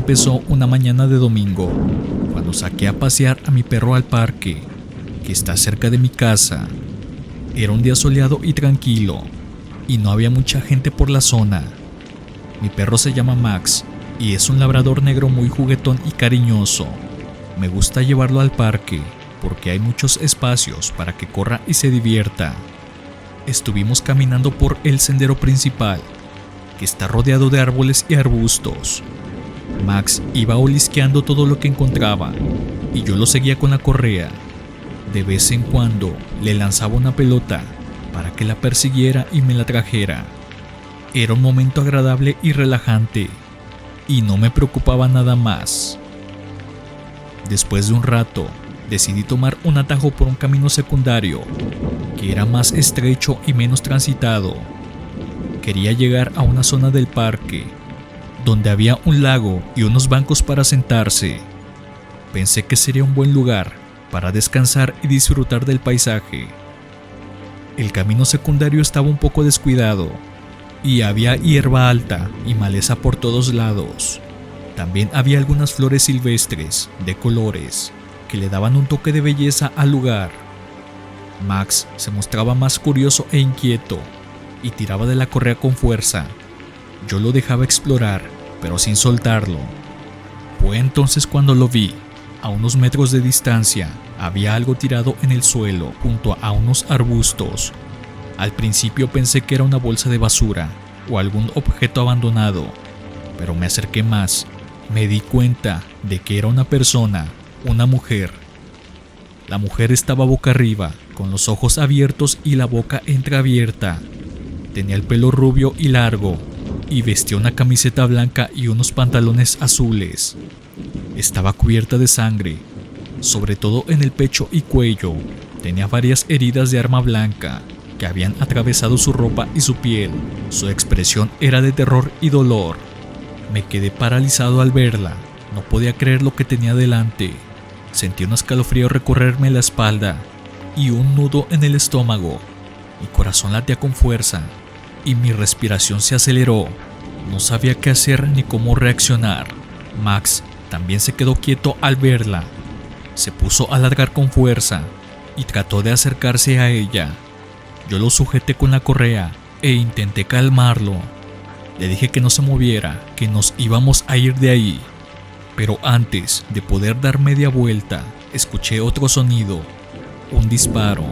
empezó una mañana de domingo, cuando saqué a pasear a mi perro al parque, que está cerca de mi casa. Era un día soleado y tranquilo, y no había mucha gente por la zona. Mi perro se llama Max, y es un labrador negro muy juguetón y cariñoso. Me gusta llevarlo al parque, porque hay muchos espacios para que corra y se divierta. Estuvimos caminando por el sendero principal, que está rodeado de árboles y arbustos. Max iba olisqueando todo lo que encontraba, y yo lo seguía con la correa. De vez en cuando le lanzaba una pelota para que la persiguiera y me la trajera. Era un momento agradable y relajante, y no me preocupaba nada más. Después de un rato, decidí tomar un atajo por un camino secundario, que era más estrecho y menos transitado. Quería llegar a una zona del parque, donde había un lago y unos bancos para sentarse. Pensé que sería un buen lugar para descansar y disfrutar del paisaje. El camino secundario estaba un poco descuidado, y había hierba alta y maleza por todos lados. También había algunas flores silvestres de colores que le daban un toque de belleza al lugar. Max se mostraba más curioso e inquieto y tiraba de la correa con fuerza. Yo lo dejaba explorar, pero sin soltarlo. Fue entonces cuando lo vi. A unos metros de distancia había algo tirado en el suelo junto a unos arbustos. Al principio pensé que era una bolsa de basura o algún objeto abandonado, pero me acerqué más. Me di cuenta de que era una persona, una mujer. La mujer estaba boca arriba, con los ojos abiertos y la boca entreabierta. Tenía el pelo rubio y largo, y vestía una camiseta blanca y unos pantalones azules. Estaba cubierta de sangre, sobre todo en el pecho y cuello. Tenía varias heridas de arma blanca que habían atravesado su ropa y su piel. Su expresión era de terror y dolor. Me quedé paralizado al verla. No podía creer lo que tenía delante. Sentí un escalofrío recorrerme la espalda y un nudo en el estómago. Mi corazón latía con fuerza y mi respiración se aceleró. No sabía qué hacer ni cómo reaccionar. Max también se quedó quieto al verla. Se puso a ladrar con fuerza y trató de acercarse a ella. Yo lo sujeté con la correa e intenté calmarlo. Le dije que no se moviera, que nos íbamos a ir de ahí. Pero antes de poder dar media vuelta, escuché otro sonido. Un disparo.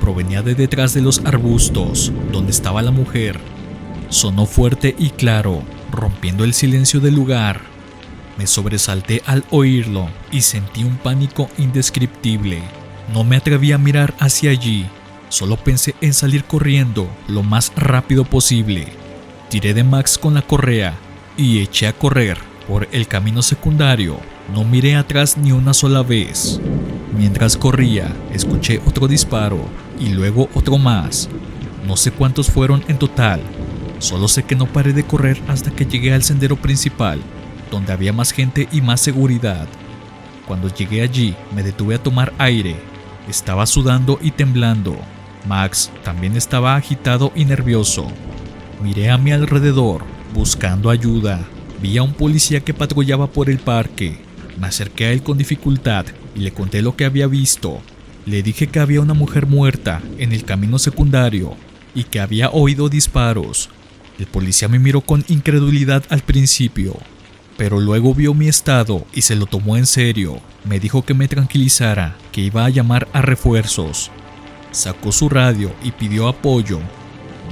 Provenía de detrás de los arbustos, donde estaba la mujer. Sonó fuerte y claro, rompiendo el silencio del lugar. Me sobresalté al oírlo y sentí un pánico indescriptible. No me atreví a mirar hacia allí. Solo pensé en salir corriendo lo más rápido posible. Tiré de Max con la correa y eché a correr por el camino secundario. No miré atrás ni una sola vez. Mientras corría, escuché otro disparo y luego otro más. No sé cuántos fueron en total. Solo sé que no paré de correr hasta que llegué al sendero principal, donde había más gente y más seguridad. Cuando llegué allí, me detuve a tomar aire. Estaba sudando y temblando. Max también estaba agitado y nervioso. Miré a mi alrededor, buscando ayuda. Vi a un policía que patrullaba por el parque. Me acerqué a él con dificultad y le conté lo que había visto. Le dije que había una mujer muerta en el camino secundario y que había oído disparos. El policía me miró con incredulidad al principio, pero luego vio mi estado y se lo tomó en serio. Me dijo que me tranquilizara, que iba a llamar a refuerzos. Sacó su radio y pidió apoyo.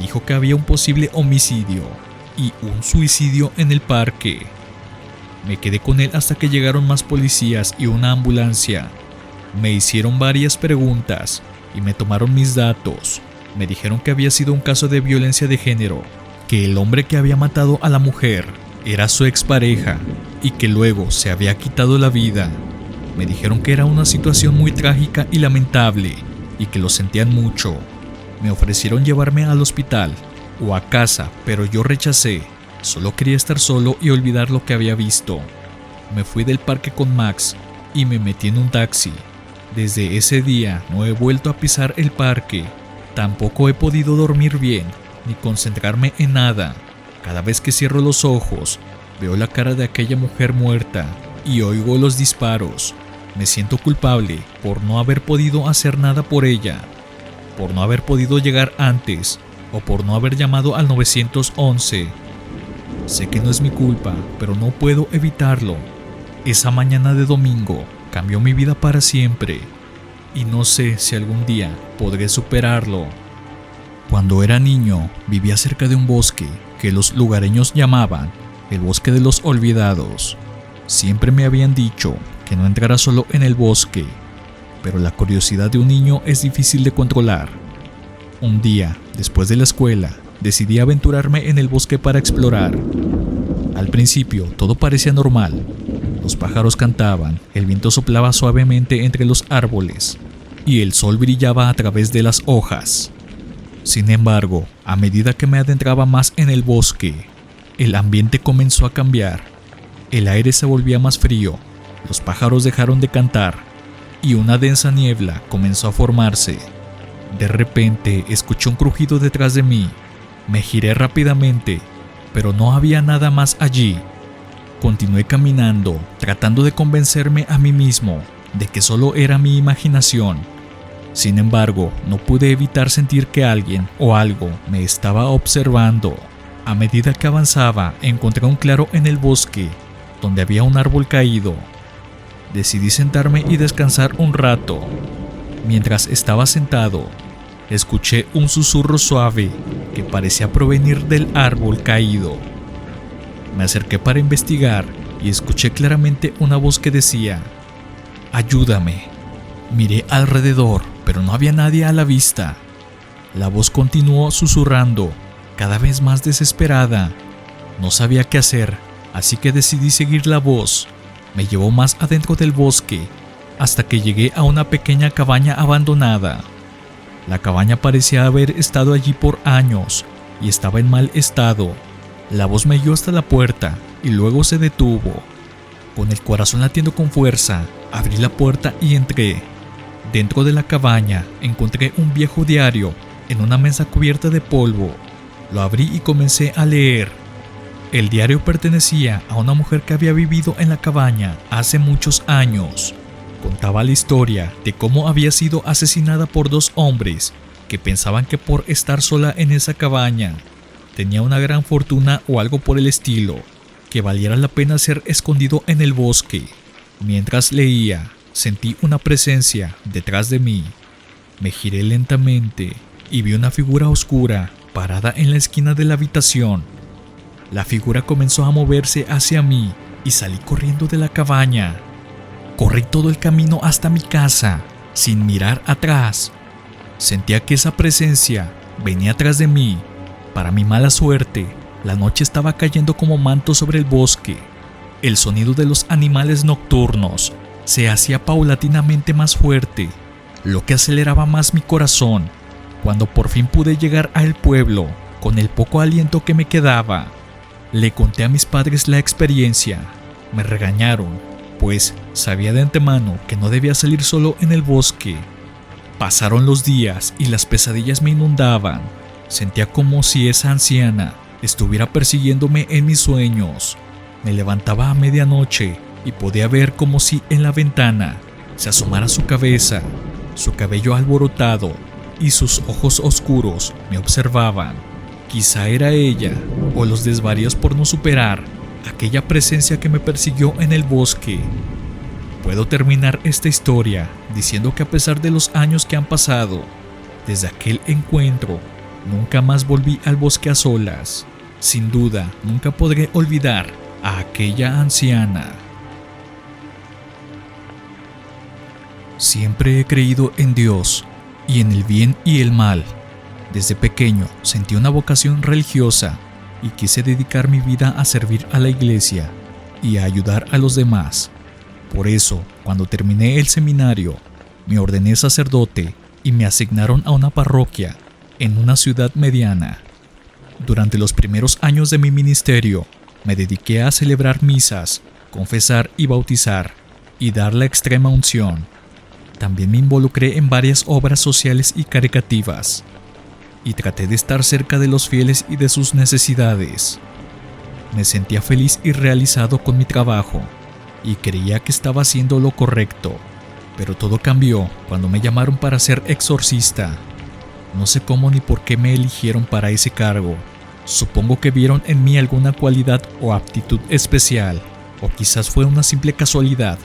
Dijo que había un posible homicidio y un suicidio en el parque. Me quedé con él hasta que llegaron más policías y una ambulancia. Me hicieron varias preguntas y me tomaron mis datos. Me dijeron que había sido un caso de violencia de género, que el hombre que había matado a la mujer era su expareja y que luego se había quitado la vida. Me dijeron que era una situación muy trágica y lamentable y que lo sentían mucho. Me ofrecieron llevarme al hospital o a casa, pero yo rechacé. Solo quería estar solo y olvidar lo que había visto. Me fui del parque con Max y me metí en un taxi. Desde ese día no he vuelto a pisar el parque. Tampoco he podido dormir bien ni concentrarme en nada. Cada vez que cierro los ojos Veo la cara de aquella mujer muerta y oigo los disparos. Me siento culpable por no haber podido hacer nada por ella, por no haber podido llegar antes o por no haber llamado al 911. Sé que no es mi culpa, pero no puedo evitarlo. Esa mañana de domingo cambió mi vida para siempre y no sé si algún día podré superarlo. Cuando era niño, vivía cerca de un bosque que los lugareños llamaban el Bosque de los Olvidados. Siempre me habían dicho que no entrara solo en el bosque, pero la curiosidad de un niño es difícil de controlar. Un día, después de la escuela, decidí aventurarme en el bosque para explorar. Al principio, todo parecía normal. Los pájaros cantaban, el viento soplaba suavemente entre los árboles y el sol brillaba a través de las hojas. Sin embargo, a medida que me adentraba más en el bosque, el ambiente comenzó a cambiar. El aire se volvía más frío, los pájaros dejaron de cantar y una densa niebla comenzó a formarse. De repente escuché un crujido detrás de mí. Me giré rápidamente, pero no había nada más allí. Continué caminando, tratando de convencerme a mí mismo de que solo era mi imaginación. Sin embargo, no pude evitar sentir que alguien o algo me estaba observando. A medida que avanzaba, encontré un claro en el bosque, donde había un árbol caído. Decidí sentarme y descansar un rato. Mientras estaba sentado, escuché un susurro suave que parecía provenir del árbol caído. Me acerqué para investigar y escuché claramente una voz que decía: «Ayúdame». Miré alrededor, pero no había nadie a la vista. La voz continuó susurrando, cada vez más desesperada. No sabía qué hacer, así que decidí seguir la voz. Me llevó más adentro del bosque, hasta que llegué a una pequeña cabaña abandonada. La cabaña parecía haber estado allí por años y estaba en mal estado. La voz me guió hasta la puerta y luego se detuvo. Con el corazón latiendo con fuerza, abrí la puerta y entré. Dentro de la cabaña encontré un viejo diario en una mesa cubierta de polvo. Lo abrí y comencé a leer. El diario pertenecía a una mujer que había vivido en la cabaña hace muchos años. Contaba la historia de cómo había sido asesinada por dos hombres que pensaban que por estar sola en esa cabaña tenía una gran fortuna o algo por el estilo, que valiera la pena ser escondido en el bosque. Mientras leía, sentí una presencia detrás de mí. Me giré lentamente y vi una figura oscura parada en la esquina de la habitación. La figura comenzó a moverse hacia mí y salí corriendo de la cabaña. Corrí todo el camino hasta mi casa, sin mirar atrás. Sentía que esa presencia venía atrás de mí. Para mi mala suerte, la noche estaba cayendo como manto sobre el bosque. El sonido de los animales nocturnos se hacía paulatinamente más fuerte, lo que aceleraba más mi corazón. Cuando por fin pude llegar al pueblo, con el poco aliento que me quedaba, le conté a mis padres la experiencia. Me regañaron, pues sabía de antemano que no debía salir solo en el bosque. Pasaron los días y las pesadillas me inundaban. Sentía como si esa anciana estuviera persiguiéndome en mis sueños. Me levantaba a medianoche y podía ver como si en la ventana se asomara su cabeza, su cabello alborotado y sus ojos oscuros me observaban. Quizá era ella o los desvaríos por no superar aquella presencia que me persiguió en el bosque. Puedo terminar esta historia diciendo que a pesar de los años que han pasado desde aquel encuentro, nunca más volví al bosque a solas. Sin duda, nunca podré olvidar a aquella anciana. Siempre he creído en Dios y en el bien y el mal. Desde pequeño sentí una vocación religiosa y quise dedicar mi vida a servir a la iglesia y a ayudar a los demás. Por eso, cuando terminé el seminario, me ordené sacerdote y me asignaron a una parroquia en una ciudad mediana. Durante los primeros años de mi ministerio, me dediqué a celebrar misas, confesar y bautizar, y dar la extrema unción. También me involucré en varias obras sociales y caritativas, y traté de estar cerca de los fieles y de sus necesidades. Me sentía feliz y realizado con mi trabajo y creía que estaba haciendo lo correcto, pero todo cambió cuando me llamaron para ser exorcista. No sé cómo ni por qué me eligieron para ese cargo. Supongo que vieron en mí alguna cualidad o aptitud especial, o quizás fue una simple casualidad.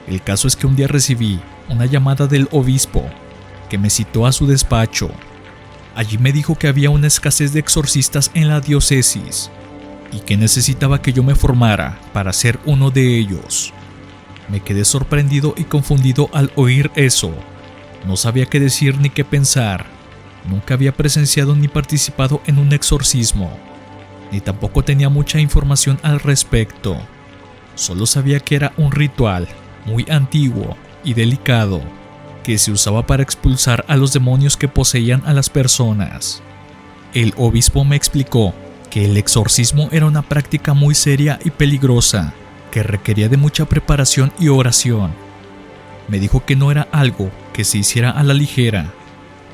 El caso es que un día recibí una llamada del obispo que me citó a su despacho. Allí me dijo que había una escasez de exorcistas en la diócesis y que necesitaba que yo me formara para ser uno de ellos. Me quedé sorprendido y confundido al oír eso. No sabía qué decir ni qué pensar. Nunca había presenciado ni participado en un exorcismo, ni tampoco tenía mucha información al respecto. Solo sabía que era un ritual muy antiguo y delicado que se usaba para expulsar a los demonios que poseían a las personas. El obispo me explicó que el exorcismo era una práctica muy seria y peligrosa, que requería de mucha preparación y oración. Me dijo que no era algo que se hiciera a la ligera,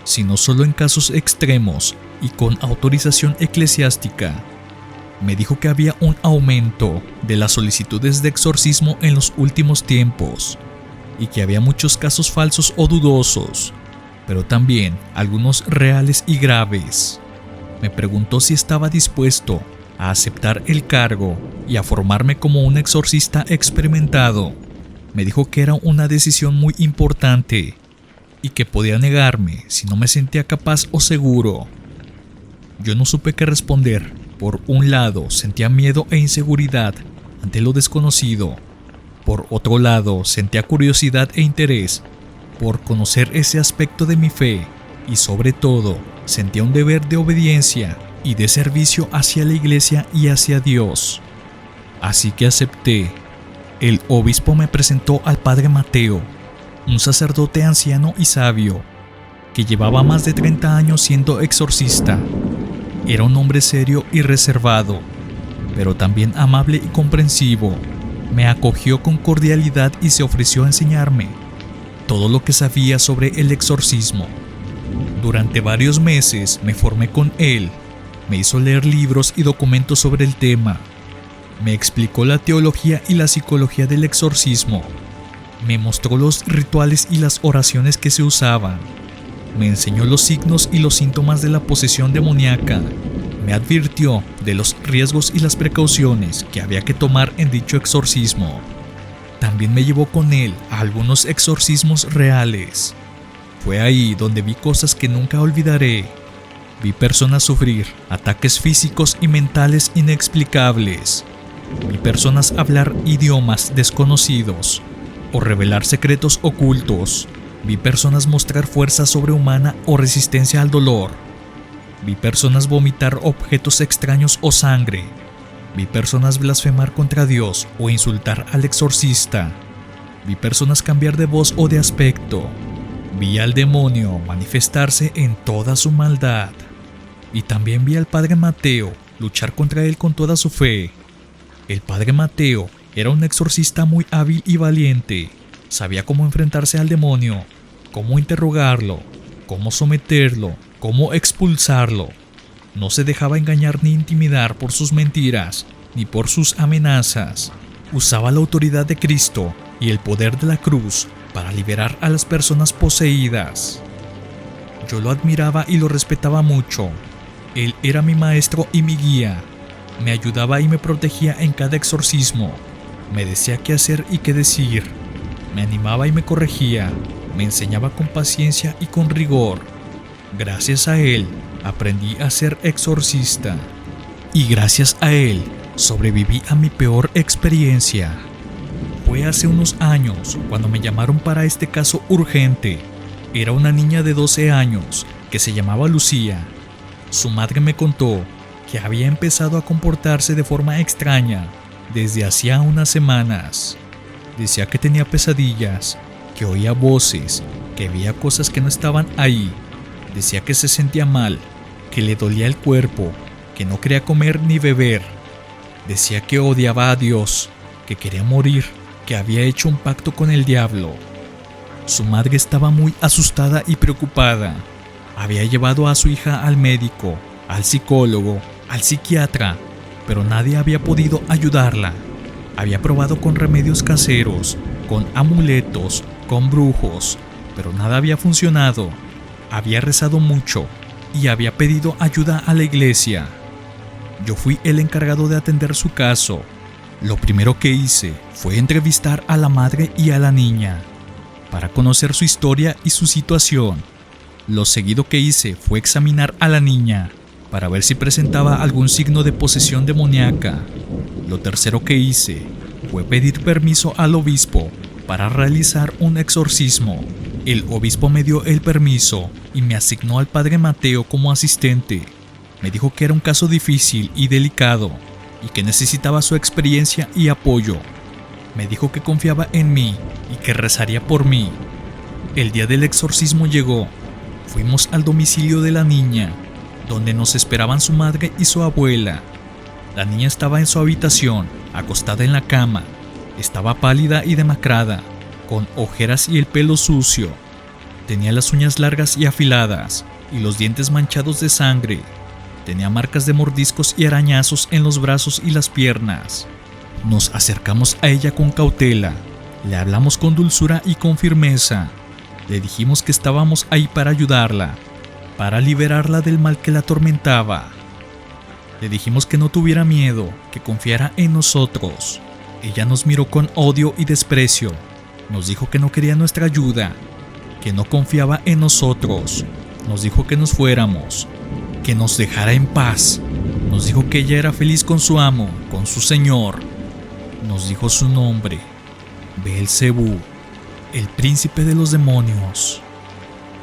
sino solo en casos extremos y con autorización eclesiástica. Me dijo que había un aumento de las solicitudes de exorcismo en los últimos tiempos y que había muchos casos falsos o dudosos, pero también algunos reales y graves. Me preguntó si estaba dispuesto a aceptar el cargo y a formarme como un exorcista experimentado. Me dijo que era una decisión muy importante y que podía negarme si no me sentía capaz o seguro. Yo no supe qué responder. Por un lado, sentía miedo e inseguridad ante lo desconocido. Por otro lado, sentía curiosidad e interés por conocer ese aspecto de mi fe y sobre todo, sentía un deber de obediencia y de servicio hacia la iglesia y hacia Dios. Así que acepté. El obispo me presentó al padre Mateo, un sacerdote anciano y sabio, que llevaba más de 30 años siendo exorcista. Era un hombre serio y reservado, pero también amable y comprensivo. Me acogió con cordialidad y se ofreció a enseñarme todo lo que sabía sobre el exorcismo. Durante varios meses me formé con él. Me hizo leer libros y documentos sobre el tema. Me explicó la teología y la psicología del exorcismo. Me mostró los rituales y las oraciones que se usaban. Me enseñó los signos y los síntomas de la posesión demoníaca. Me advirtió de los riesgos y las precauciones que había que tomar en dicho exorcismo. También me llevó con él a algunos exorcismos reales. Fue ahí donde vi cosas que nunca olvidaré. Vi personas sufrir ataques físicos y mentales inexplicables. Vi personas hablar idiomas desconocidos o revelar secretos ocultos. Vi personas mostrar fuerza sobrehumana o resistencia al dolor. Vi personas vomitar objetos extraños o sangre. Vi personas blasfemar contra Dios o insultar al exorcista. Vi personas cambiar de voz o de aspecto. Vi al demonio manifestarse en toda su maldad. Y también vi al padre Mateo luchar contra él con toda su fe. El padre Mateo era un exorcista muy hábil y valiente. Sabía cómo enfrentarse al demonio, cómo interrogarlo, cómo someterlo, cómo expulsarlo. No se dejaba engañar ni intimidar por sus mentiras, ni por sus amenazas. Usaba la autoridad de Cristo y el poder de la cruz para liberar a las personas poseídas. Yo lo admiraba y lo respetaba mucho. Él era mi maestro y mi guía. Me ayudaba y me protegía en cada exorcismo. Me decía qué hacer y qué decir. Me animaba y me corregía. Me enseñaba con paciencia y con rigor. Gracias a él, aprendí a ser exorcista. Y gracias a él, sobreviví a mi peor experiencia. Fue hace unos años cuando me llamaron para este caso urgente. Era una niña de 12 años que se llamaba Lucía. Su madre me contó que había empezado a comportarse de forma extraña desde hacía unas semanas. Decía que tenía pesadillas, que oía voces, que veía cosas que no estaban ahí. Decía que se sentía mal, que le dolía el cuerpo, que no quería comer ni beber. Decía que odiaba a Dios, que quería morir, que había hecho un pacto con el diablo. Su madre estaba muy asustada y preocupada. Había llevado a su hija al médico, al psicólogo, al psiquiatra, pero nadie había podido ayudarla. Había probado con remedios caseros, con amuletos, con brujos, pero nada había funcionado. Había rezado mucho y había pedido ayuda a la iglesia. Yo fui el encargado de atender su caso. Lo primero que hice fue entrevistar a la madre y a la niña para conocer su historia y su situación. Lo seguido que hice fue examinar a la niña para ver si presentaba algún signo de posesión demoníaca. Lo tercero que hice fue pedir permiso al obispo para realizar un exorcismo. El obispo me dio el permiso y me asignó al padre Mateo como asistente. Me dijo que era un caso difícil y delicado y que necesitaba su experiencia y apoyo. Me dijo que confiaba en mí y que rezaría por mí. El día del exorcismo llegó. Fuimos al domicilio de la niña, donde nos esperaban su madre y su abuela. La niña estaba en su habitación, acostada en la cama. Estaba pálida y demacrada, con ojeras y el pelo sucio. Tenía las uñas largas y afiladas, y los dientes manchados de sangre. Tenía marcas de mordiscos y arañazos en los brazos y las piernas. Nos acercamos a ella con cautela. Le hablamos con dulzura y con firmeza. Le dijimos que estábamos ahí para ayudarla, para liberarla del mal que la atormentaba. Le dijimos que no tuviera miedo, que confiara en nosotros. Ella nos miró con odio y desprecio. Nos dijo que no quería nuestra ayuda, que no confiaba en nosotros. Nos dijo que nos fuéramos, que nos dejara en paz. Nos dijo que ella era feliz con su amo, con su señor. Nos dijo su nombre, Beelzebú, el príncipe de los demonios,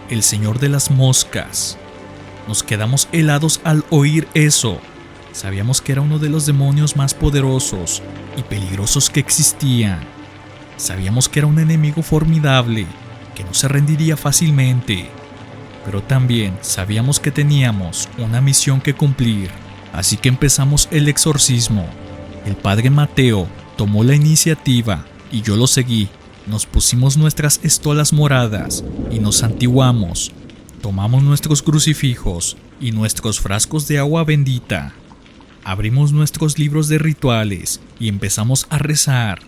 el señor de las moscas. Nos quedamos helados al oír eso. Sabíamos que era uno de los demonios más poderosos y peligrosos que existían. Sabíamos que era un enemigo formidable, que no se rendiría fácilmente. Pero también sabíamos que teníamos una misión que cumplir. Así que empezamos el exorcismo. El padre Mateo tomó la iniciativa y yo lo seguí. Nos pusimos nuestras estolas moradas y nos santiguamos. Tomamos nuestros crucifijos y nuestros frascos de agua bendita. Abrimos nuestros libros de rituales y empezamos a rezar.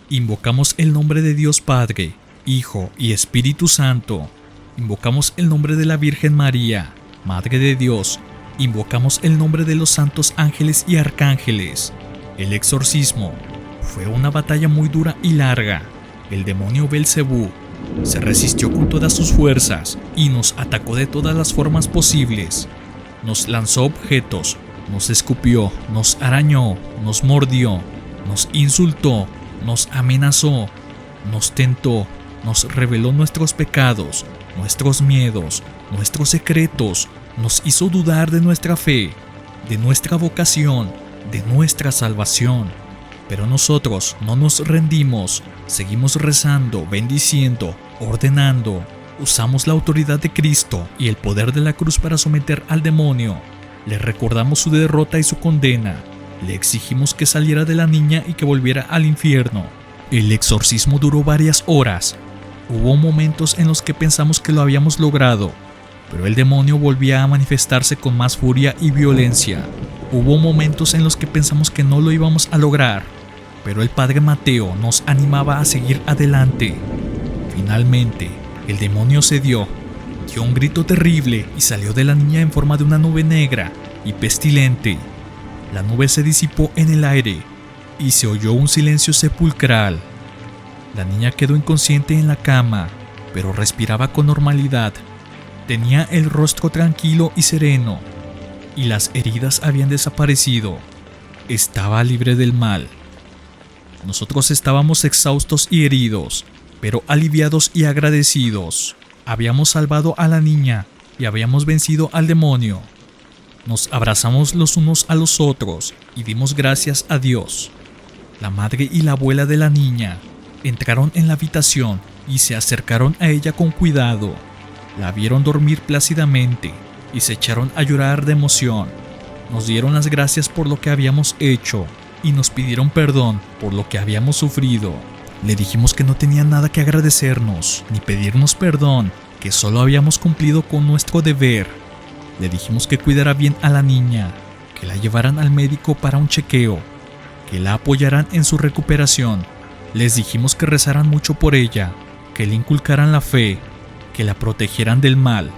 Invocamos el nombre de Dios Padre, Hijo y Espíritu Santo. Invocamos el nombre de la Virgen María, Madre de Dios. Invocamos el nombre de los santos ángeles y arcángeles. El exorcismo fue una batalla muy dura y larga. El demonio Beelzebú se resistió con todas sus fuerzas y nos atacó de todas las formas posibles. Nos lanzó objetos, nos escupió, nos arañó, nos mordió, nos insultó, nos amenazó, nos tentó, nos reveló nuestros pecados, nuestros miedos, nuestros secretos, nos hizo dudar de nuestra fe, de nuestra vocación, de nuestra salvación. Pero nosotros no nos rendimos, seguimos rezando, bendiciendo, ordenando. Usamos la autoridad de Cristo y el poder de la cruz para someter al demonio. Le recordamos su derrota y su condena. Le exigimos que saliera de la niña y que volviera al infierno. El exorcismo duró varias horas. Hubo momentos en los que pensamos que lo habíamos logrado, pero el demonio volvía a manifestarse con más furia y violencia. Hubo momentos en los que pensamos que no lo íbamos a lograr, pero el padre Mateo nos animaba a seguir adelante. Finalmente, el demonio cedió, dio un grito terrible y salió de la niña en forma de una nube negra y pestilente. La nube se disipó en el aire y se oyó un silencio sepulcral. La niña quedó inconsciente en la cama, pero respiraba con normalidad. Tenía el rostro tranquilo y sereno, y las heridas habían desaparecido. Estaba libre del mal. Nosotros estábamos exhaustos y heridos, pero aliviados y agradecidos. Habíamos salvado a la niña y habíamos vencido al demonio. Nos abrazamos los unos a los otros y dimos gracias a Dios. La madre y la abuela de la niña entraron en la habitación y se acercaron a ella con cuidado. La vieron dormir plácidamente y se echaron a llorar de emoción. Nos dieron las gracias por lo que habíamos hecho y nos pidieron perdón por lo que habíamos sufrido. Le dijimos que no tenía nada que agradecernos ni pedirnos perdón, que solo habíamos cumplido con nuestro deber. Le dijimos que cuidara bien a la niña, que la llevaran al médico para un chequeo, que la apoyaran en su recuperación. Les dijimos que rezaran mucho por ella, que le inculcaran la fe, que la protegieran del mal.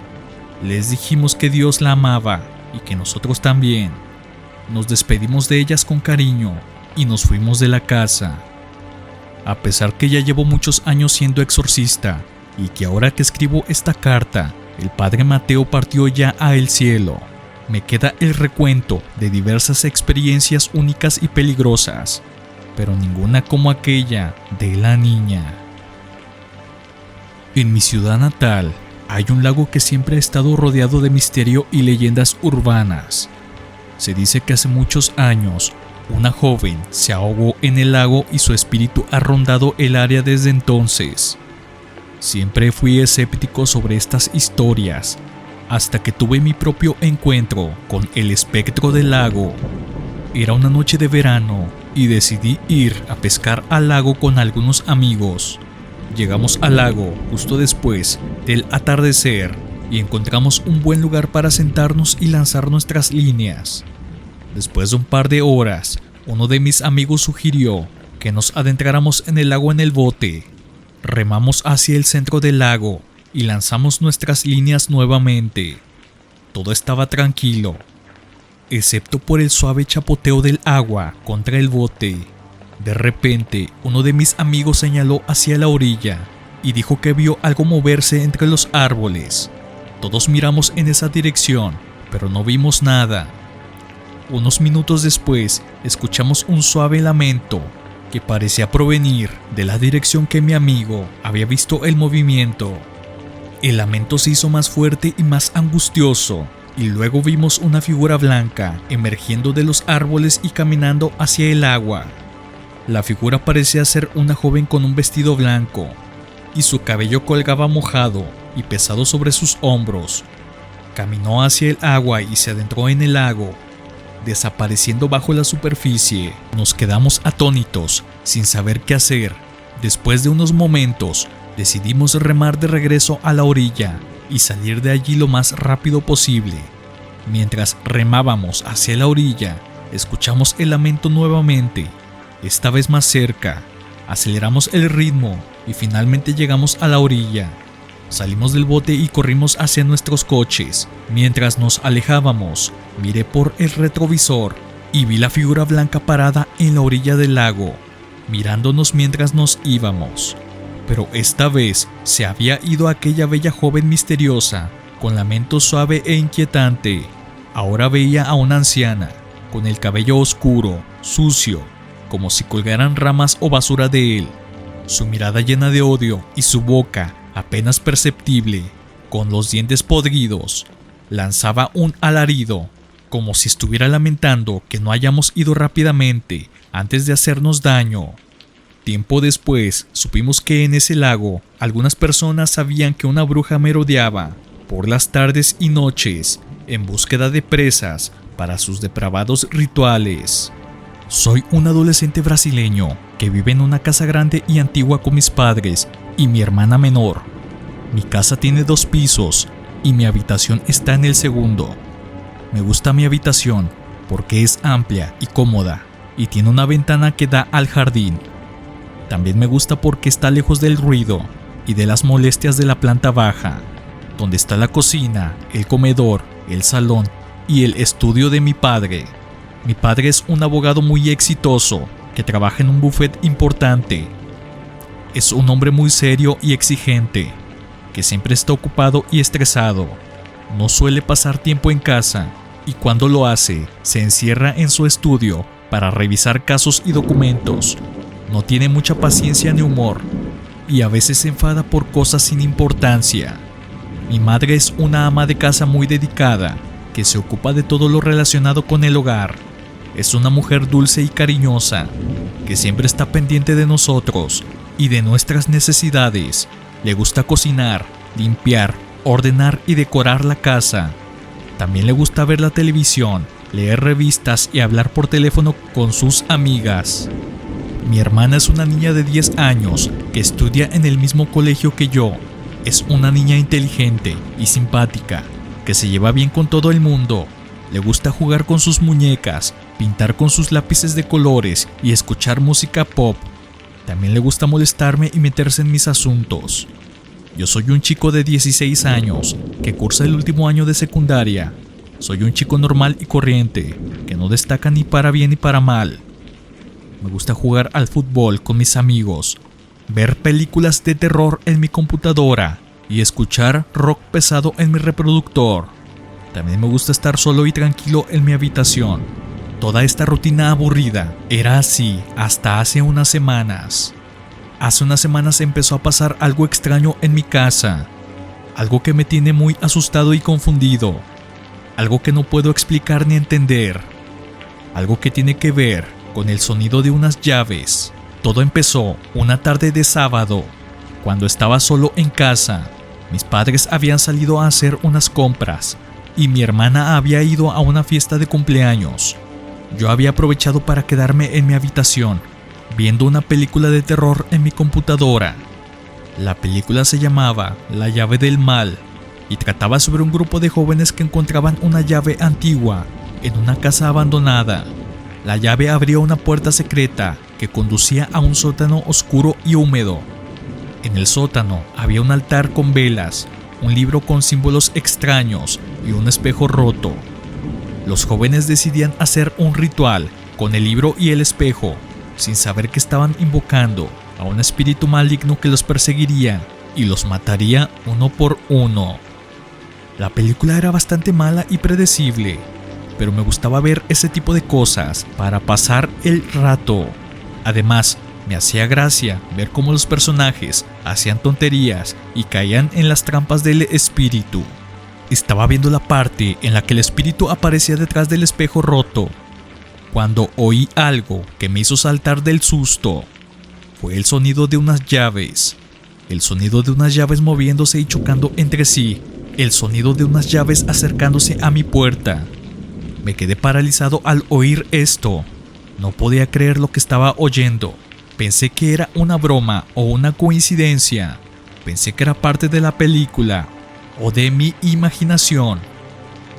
Les dijimos que Dios la amaba y que nosotros también. Nos despedimos de ellas con cariño y nos fuimos de la casa. A pesar que ya llevo muchos años siendo exorcista y que ahora que escribo esta carta, el padre Mateo partió ya a el cielo, me queda el recuento de diversas experiencias únicas y peligrosas, pero ninguna como aquella de la niña. En mi ciudad natal hay un lago que siempre ha estado rodeado de misterio y leyendas urbanas. Se dice que hace muchos años una joven se ahogó en el lago y su espíritu ha rondado el área desde entonces. Siempre fui escéptico sobre estas historias, hasta que tuve mi propio encuentro con el espectro del lago. Era una noche de verano y decidí ir a pescar al lago con algunos amigos. Llegamos al lago justo después del atardecer y encontramos un buen lugar para sentarnos y lanzar nuestras líneas. Después de un par de horas, uno de mis amigos sugirió que nos adentráramos en el lago en el bote. Remamos hacia el centro del lago y lanzamos nuestras líneas nuevamente. Todo estaba tranquilo, excepto por el suave chapoteo del agua contra el bote. De repente, uno de mis amigos señaló hacia la orilla y dijo que vio algo moverse entre los árboles. Todos miramos en esa dirección, pero no vimos nada. Unos minutos después, escuchamos un suave lamento que parecía provenir de la dirección que mi amigo había visto el movimiento. El lamento se hizo más fuerte y más angustioso, y luego vimos una figura blanca emergiendo de los árboles y caminando hacia el agua. La figura parecía ser una joven con un vestido blanco, y su cabello colgaba mojado y pesado sobre sus hombros. Caminó hacia el agua y se adentró en el lago, desapareciendo bajo la superficie. Nos quedamos atónitos, sin saber qué hacer. Después de unos momentos, decidimos remar de regreso a la orilla y salir de allí lo más rápido posible. Mientras remábamos hacia la orilla, escuchamos el lamento nuevamente, esta vez más cerca. Aceleramos el ritmo y finalmente llegamos a la orilla. Salimos del bote y corrimos hacia nuestros coches. Mientras nos alejábamos, miré por el retrovisor y vi la figura blanca parada en la orilla del lago, mirándonos mientras nos íbamos. Pero esta vez se había ido aquella bella joven misteriosa, con lamento suave e inquietante. Ahora veía a una anciana, con el cabello oscuro, sucio, como si colgaran ramas o basura de él. Su mirada llena de odio y su boca, apenas perceptible, con los dientes podridos, lanzaba un alarido, como si estuviera lamentando que no hayamos ido rápidamente antes de hacernos daño. Tiempo después, supimos que en ese lago algunas personas sabían que una bruja merodeaba por las tardes y noches en búsqueda de presas para sus depravados rituales. Soy un adolescente brasileño que vive en una casa grande y antigua con mis padres y mi hermana menor. Mi casa tiene 2 pisos y mi habitación está en el segundo. Me gusta mi habitación porque es amplia y cómoda y tiene una ventana que da al jardín. También me gusta porque está lejos del ruido y de las molestias de la planta baja, donde está la cocina, el comedor, el salón y el estudio de mi padre. Mi padre es un abogado muy exitoso que trabaja en un bufete importante. Es un hombre muy serio y exigente, que siempre está ocupado y estresado. No suele pasar tiempo en casa y cuando lo hace, se encierra en su estudio para revisar casos y documentos. No tiene mucha paciencia ni humor y a veces se enfada por cosas sin importancia. Mi madre es una ama de casa muy dedicada, que se ocupa de todo lo relacionado con el hogar. Es una mujer dulce y cariñosa, que siempre está pendiente de nosotros y de nuestras necesidades. Le gusta cocinar, limpiar, ordenar y decorar la casa. También le gusta ver la televisión, leer revistas y hablar por teléfono con sus amigas. Mi hermana es una niña de 10 años que estudia en el mismo colegio que yo. Es una niña inteligente y simpática, que se lleva bien con todo el mundo. Le gusta jugar con sus muñecas, pintar con sus lápices de colores y escuchar música pop. También le gusta molestarme y meterse en mis asuntos. Yo soy un chico de 16 años que cursa el último año de secundaria. Soy un chico normal y corriente, que no destaca ni para bien ni para mal. Me gusta jugar al fútbol con mis amigos, ver películas de terror en mi computadora y escuchar rock pesado en mi reproductor. También me gusta estar solo y tranquilo en mi habitación. Toda esta rutina aburrida era así hasta hace unas semanas. Hace unas semanas empezó a pasar algo extraño en mi casa. Algo que me tiene muy asustado y confundido. Algo que no puedo explicar ni entender. Algo que tiene que ver con el sonido de unas llaves. Todo empezó una tarde de sábado, cuando estaba solo en casa. Mis padres habían salido a hacer unas compras y mi hermana había ido a una fiesta de cumpleaños. Yo había aprovechado para quedarme en mi habitación, viendo una película de terror en mi computadora. La película se llamaba La llave del mal y trataba sobre un grupo de jóvenes que encontraban una llave antigua en una casa abandonada. La llave abría una puerta secreta que conducía a un sótano oscuro y húmedo. En el sótano había un altar con velas, un libro con símbolos extraños y un espejo roto. Los jóvenes decidían hacer un ritual con el libro y el espejo, sin saber que estaban invocando a un espíritu maligno que los perseguiría y los mataría uno por uno. La película era bastante mala y predecible, pero me gustaba ver ese tipo de cosas para pasar el rato. Además, me hacía gracia ver cómo los personajes hacían tonterías y caían en las trampas del espíritu. Estaba viendo la parte en la que el espíritu aparecía detrás del espejo roto, cuando oí algo que me hizo saltar del susto. Fue el sonido de unas llaves. El sonido de unas llaves moviéndose y chocando entre sí. El sonido de unas llaves acercándose a mi puerta. Me quedé paralizado al oír esto. No podía creer lo que estaba oyendo. Pensé que era una broma o una coincidencia. Pensé que era parte de la película o de mi imaginación.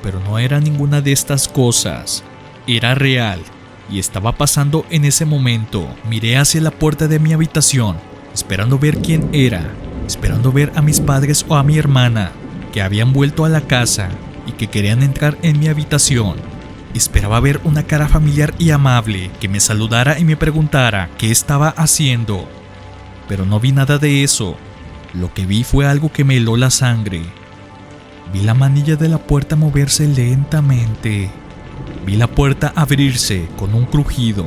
Pero no era ninguna de estas cosas. Era real y estaba pasando en ese momento. Miré hacia la puerta de mi habitación, esperando ver quién era, esperando ver a mis padres o a mi hermana, que habían vuelto a la casa y que querían entrar en mi habitación. Esperaba ver una cara familiar y amable que me saludara y me preguntara qué estaba haciendo. Pero no vi nada de eso. Lo que vi fue algo que me heló la sangre. Vi la manilla de la puerta moverse lentamente. Vi la puerta abrirse con un crujido.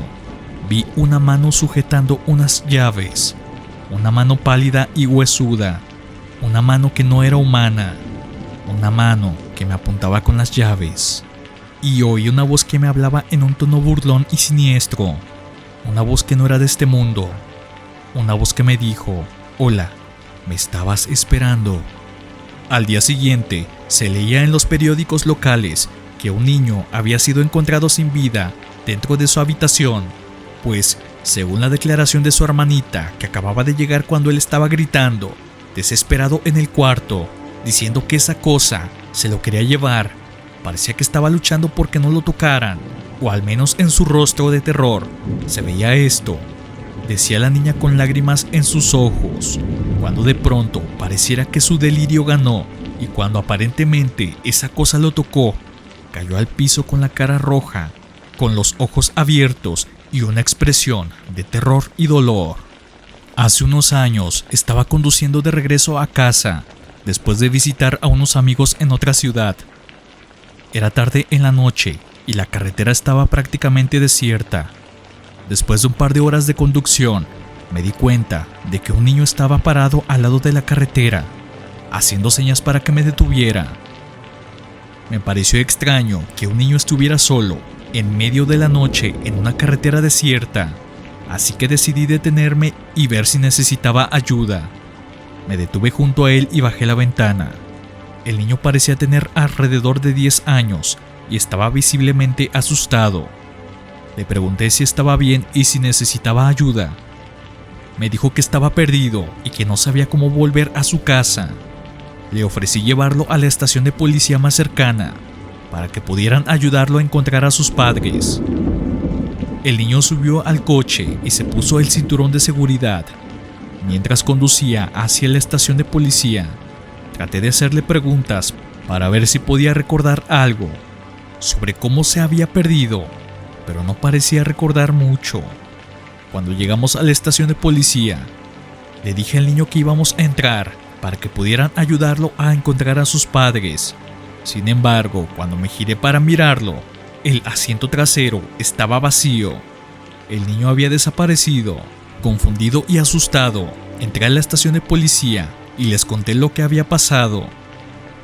Vi una mano sujetando unas llaves. Una mano pálida y huesuda. Una mano que no era humana. Una mano que me apuntaba con las llaves. Y oí una voz que me hablaba en un tono burlón y siniestro. Una voz que no era de este mundo. Una voz que me dijo: «Hola, ¿me estabas esperando?». Al día siguiente, se leía en los periódicos locales que un niño había sido encontrado sin vida dentro de su habitación, pues, según la declaración de su hermanita, que acababa de llegar cuando él estaba gritando, desesperado en el cuarto, diciendo que esa cosa se lo quería llevar, parecía que estaba luchando porque no lo tocaran, o al menos en su rostro de terror se veía esto. Decía la niña con lágrimas en sus ojos, cuando de pronto pareciera que su delirio ganó, y cuando aparentemente esa cosa lo tocó, cayó al piso con la cara roja, con los ojos abiertos y una expresión de terror y dolor. Hace unos años estaba conduciendo de regreso a casa, después de visitar a unos amigos en otra ciudad. Era tarde en la noche y la carretera estaba prácticamente desierta. Después de un par de horas de conducción, me di cuenta de que un niño estaba parado al lado de la carretera, haciendo señas para que me detuviera. Me pareció extraño que un niño estuviera solo, en medio de la noche, en una carretera desierta, así que decidí detenerme y ver si necesitaba ayuda. Me detuve junto a él y bajé la ventana. El niño parecía tener alrededor de 10 años y estaba visiblemente asustado. Le pregunté si estaba bien y si necesitaba ayuda. Me dijo que estaba perdido y que no sabía cómo volver a su casa. Le ofrecí llevarlo a la estación de policía más cercana. para que pudieran ayudarlo a encontrar a sus padres. El niño subió al coche y se puso el cinturón de seguridad. Mientras conducía hacia la estación de policía, traté de hacerle preguntas para ver si podía recordar algo sobre cómo se había perdido, pero no parecía recordar mucho. Cuando llegamos a la estación de policía, le dije al niño que íbamos a entrar para que pudieran ayudarlo a encontrar a sus padres. Sin embargo, cuando me giré para mirarlo, el asiento trasero estaba vacío. El niño había desaparecido. Confundido y asustado, entré a la estación de policía y les conté lo que había pasado.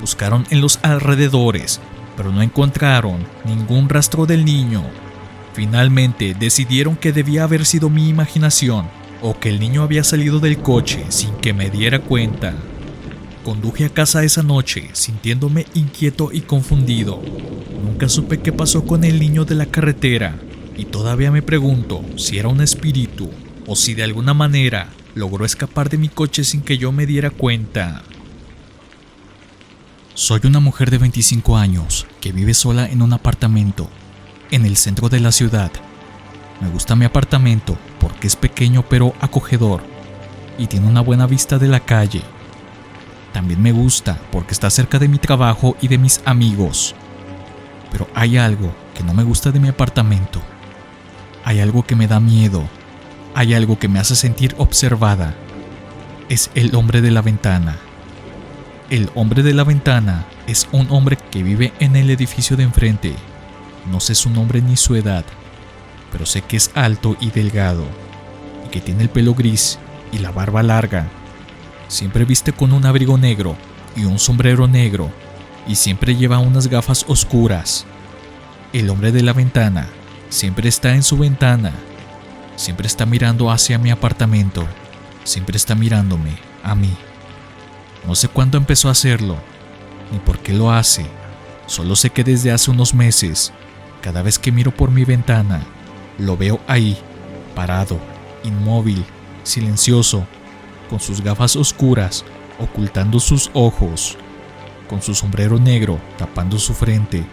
Buscaron en los alrededores, pero no encontraron ningún rastro del niño. Finalmente decidieron que debía haber sido mi imaginación o que el niño había salido del coche sin que me diera cuenta. Conduje a casa esa noche sintiéndome inquieto y confundido. Nunca supe qué pasó con el niño de la carretera y todavía me pregunto si era un espíritu o si de alguna manera logró escapar de mi coche sin que yo me diera cuenta. Soy una mujer de 25 años que vive sola en un apartamento en el centro de la ciudad. Me gusta mi apartamento porque es pequeño pero acogedor y tiene una buena vista de la calle. También me gusta porque está cerca de mi trabajo y de mis amigos. Pero hay algo que no me gusta de mi apartamento. Hay algo que me da miedo. Hay algo que me hace sentir observada. Es el hombre de la ventana. El hombre de la ventana es un hombre que vive en el edificio de enfrente. No sé su nombre ni su edad, pero sé que es alto y delgado, y que tiene el pelo gris y la barba larga. Siempre viste con un abrigo negro y un sombrero negro, y siempre lleva unas gafas oscuras. El hombre de la ventana siempre está en su ventana. Siempre está mirando hacia mi apartamento. Siempre está mirándome a mí. No sé cuándo empezó a hacerlo, ni por qué lo hace. Solo sé que desde hace unos meses, cada vez que miro por mi ventana, lo veo ahí, parado, inmóvil, silencioso, con sus gafas oscuras, ocultando sus ojos, con su sombrero negro tapando su frente,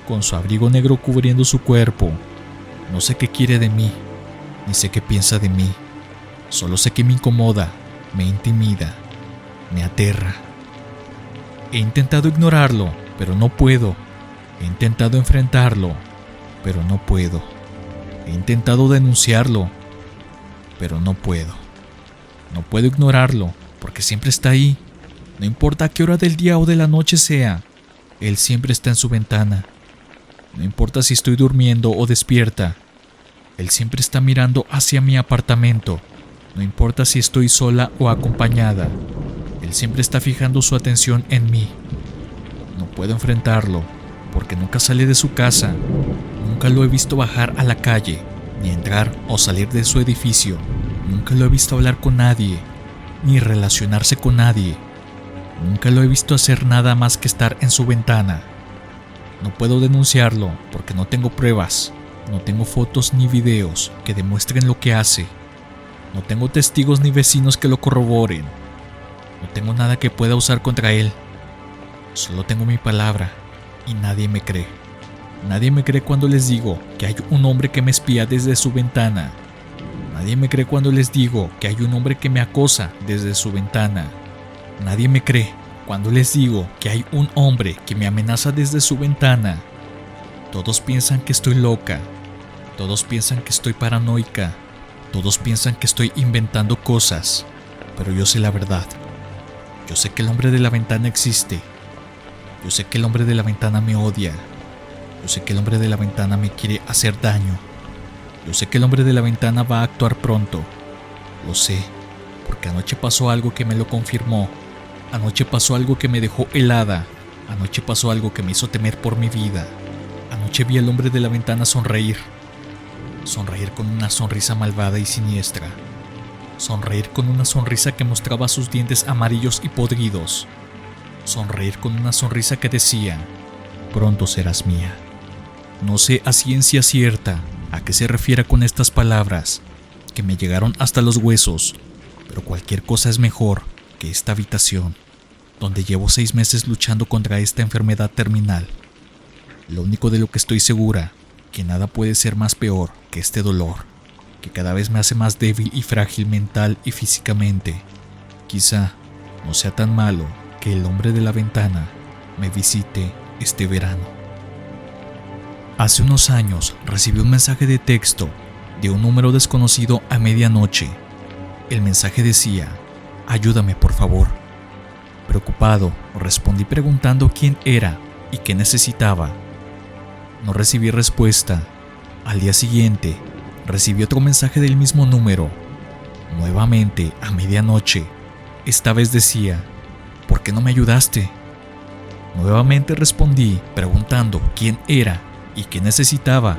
con su abrigo negro cubriendo su cuerpo. No sé qué quiere de mí, ni sé qué piensa de mí. Solo sé que me incomoda, me intimida, me aterra. He intentado ignorarlo, pero no puedo. He intentado enfrentarlo, pero no puedo. He intentado denunciarlo, pero no puedo. No puedo ignorarlo, porque siempre está ahí. No importa a qué hora del día o de la noche sea, él siempre está en su ventana. No importa si estoy durmiendo o despierta, él siempre está mirando hacia mi apartamento. No importa si estoy sola o acompañada, él siempre está fijando su atención en mí. No puedo enfrentarlo, porque nunca sale de su casa. Nunca lo he visto bajar a la calle, ni entrar o salir de su edificio. Nunca lo he visto hablar con nadie, ni relacionarse con nadie. Nunca lo he visto hacer nada más que estar en su ventana. No puedo denunciarlo porque no tengo pruebas. No tengo fotos ni videos que demuestren lo que hace. No tengo testigos ni vecinos que lo corroboren. No tengo nada que pueda usar contra él. Solo tengo mi palabra y nadie me cree. Nadie me cree cuando les digo que hay un hombre que me espía desde su ventana. Nadie me cree cuando les digo que hay un hombre que me acosa desde su ventana. Nadie me cree cuando les digo que hay un hombre que me amenaza desde su ventana. Todos piensan que estoy loca. Todos piensan que estoy paranoica. Todos piensan que estoy inventando cosas. Pero yo sé la verdad. Yo sé que el hombre de la ventana existe. Yo sé que el hombre de la ventana me odia. Yo sé que el hombre de la ventana me quiere hacer daño. Yo sé que el hombre de la ventana va a actuar pronto. Lo sé, porque anoche pasó algo que me lo confirmó. Anoche pasó algo que me dejó helada. Anoche pasó algo que me hizo temer por mi vida. Anoche vi al hombre de la ventana sonreír. Sonreír con una sonrisa malvada y siniestra. Sonreír con una sonrisa que mostraba sus dientes amarillos y podridos. Sonreír con una sonrisa que decía: pronto serás mía. No sé a ciencia cierta a qué se refiere con estas palabras, que me llegaron hasta los huesos, pero cualquier cosa es mejor que esta habitación, donde llevo 6 meses luchando contra esta enfermedad terminal. Lo único de lo que estoy segura, que nada puede ser más peor que este dolor, que cada vez me hace más débil y frágil mental y físicamente. Quizá no sea tan malo que el hombre de la ventana me visite este verano. Hace unos años recibí un mensaje de texto de un número desconocido a medianoche. El mensaje decía: ayúdame por favor. Preocupado, respondí preguntando quién era y qué necesitaba. No recibí respuesta. Al día siguiente, recibí otro mensaje del mismo número. Nuevamente, a medianoche. Esta vez decía: ¿por qué no me ayudaste? Nuevamente respondí preguntando quién era y qué necesitaba,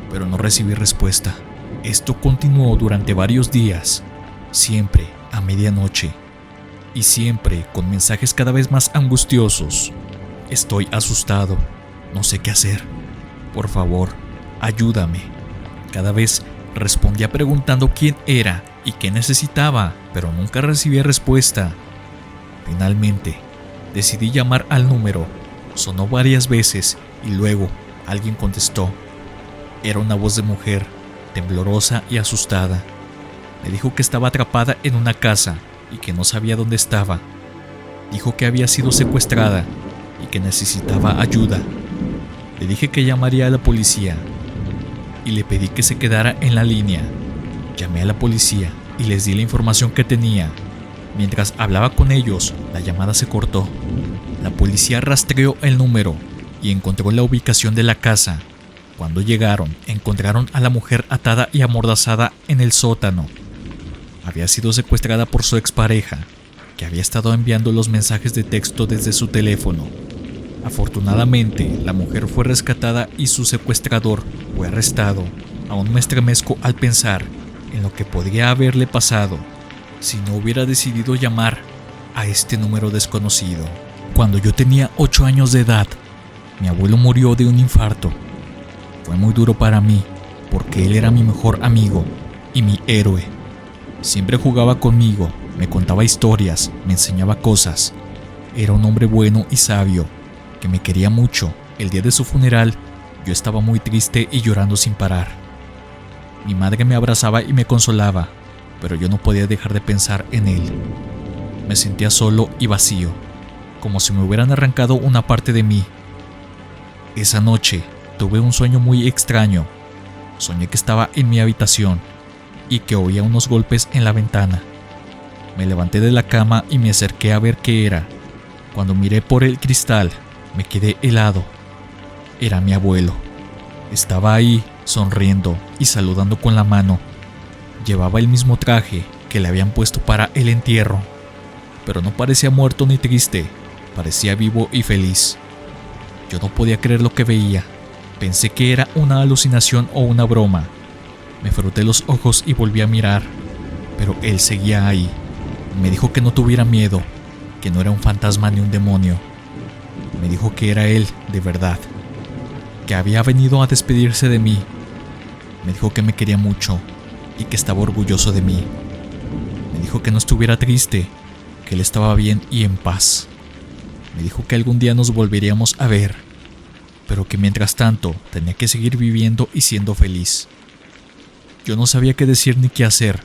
pero no recibí respuesta. Esto continuó durante varios días, siempre a medianoche, y siempre con mensajes cada vez más angustiosos. Estoy asustado, no sé qué hacer. Por favor, ayúdame. Cada vez respondía preguntando quién era y qué necesitaba, pero nunca recibía respuesta. Finalmente, decidí llamar al número. Sonó varias veces y luego alguien contestó. Era una voz de mujer, temblorosa y asustada. Me dijo que estaba atrapada en una casa y que no sabía dónde estaba. Dijo que había sido secuestrada y que necesitaba ayuda. Le dije que llamaría a la policía y le pedí que se quedara en la línea. Llamé a la policía y les di la información que tenía. Mientras hablaba con ellos, la llamada se cortó. La policía rastreó el número y encontró la ubicación de la casa. Cuando llegaron, encontraron a la mujer atada y amordazada en el sótano. Había sido secuestrada por su expareja, que había estado enviando los mensajes de texto desde su teléfono. Afortunadamente, la mujer fue rescatada y su secuestrador fue arrestado. Aún me estremezco al pensar en lo que podría haberle pasado si no hubiera decidido llamar a este número desconocido. Cuando yo tenía 8 años de edad, mi abuelo murió de un infarto. Fue muy duro para mí, porque él era mi mejor amigo y mi héroe. Siempre jugaba conmigo, me contaba historias, me enseñaba cosas. Era un hombre bueno y sabio, que me quería mucho. El día de su funeral, yo estaba muy triste y llorando sin parar. Mi madre me abrazaba y me consolaba, pero yo no podía dejar de pensar en él. Me sentía solo y vacío, como si me hubieran arrancado una parte de mí. Esa noche tuve un sueño muy extraño. Soñé que estaba en mi habitación y que oía unos golpes en la ventana. Me levanté de la cama y me acerqué a ver qué era. Cuando miré por el cristal, me quedé helado. Era mi abuelo. Estaba ahí, sonriendo y saludando con la mano. Llevaba el mismo traje que le habían puesto para el entierro, pero no parecía muerto ni triste, parecía vivo y feliz. Yo no podía creer lo que veía. Pensé que era una alucinación o una broma. Me froté los ojos y volví a mirar, pero él seguía ahí. Me dijo que no tuviera miedo, que no era un fantasma ni un demonio. Me dijo que era él de verdad, que había venido a despedirse de mí. Me dijo que me quería mucho y que estaba orgulloso de mí. Me dijo que no estuviera triste, que él estaba bien y en paz. Me dijo que algún día nos volveríamos a ver, pero que mientras tanto tenía que seguir viviendo y siendo feliz. Yo no sabía qué decir ni qué hacer.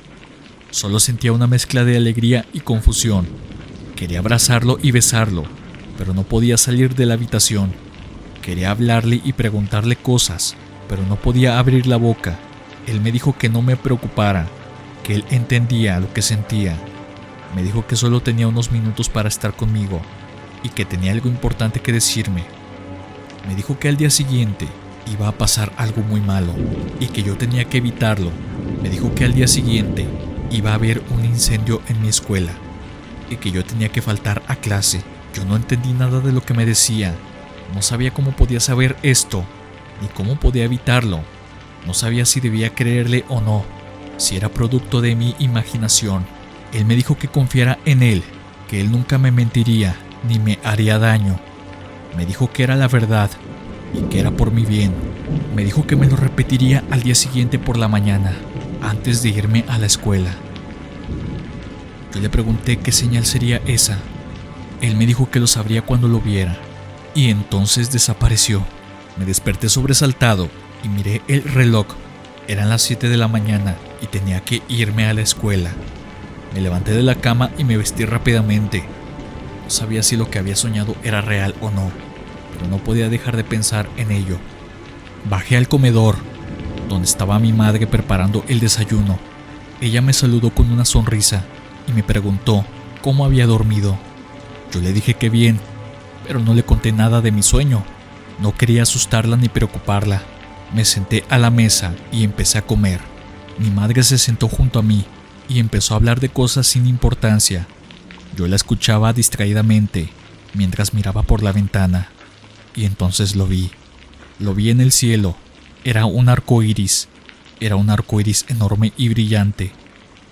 Solo sentía una mezcla de alegría y confusión. Quería abrazarlo y besarlo, pero no podía salir de la habitación. Quería hablarle y preguntarle cosas, pero no podía abrir la boca. Él me dijo que no me preocupara, que él entendía lo que sentía. Me dijo que solo tenía unos minutos para estar conmigo y que tenía algo importante que decirme. Me dijo que al día siguiente iba a pasar algo muy malo y que yo tenía que evitarlo. Me dijo que al día siguiente iba a haber un incendio en mi escuela y que yo tenía que faltar a clase. Yo no entendí nada de lo que me decía. No sabía cómo podía saber esto, ni cómo podía evitarlo. No sabía si debía creerle o no, si era producto de mi imaginación. Él me dijo que confiara en él, que él nunca me mentiría ni me haría daño. Me dijo que era la verdad y que era por mi bien. Me dijo que me lo repetiría al día siguiente por la mañana, antes de irme a la escuela. Yo le pregunté qué señal sería esa. Él me dijo que lo sabría cuando lo viera, y entonces desapareció. Me desperté sobresaltado y miré el reloj. Eran las 7 de la mañana y tenía que irme a la escuela. Me levanté de la cama y me vestí rápidamente. No sabía si lo que había soñado era real o no, pero no podía dejar de pensar en ello. Bajé al comedor, donde estaba mi madre preparando el desayuno. Ella me saludó con una sonrisa y me preguntó cómo había dormido. Yo le dije que bien, pero no le conté nada de mi sueño. No quería asustarla ni preocuparla. Me senté a la mesa y empecé a comer. Mi madre se sentó junto a mí y empezó a hablar de cosas sin importancia. Yo la escuchaba distraídamente mientras miraba por la ventana. Y entonces lo vi. Lo vi en el cielo. Era un arco iris. Era un arco iris enorme y brillante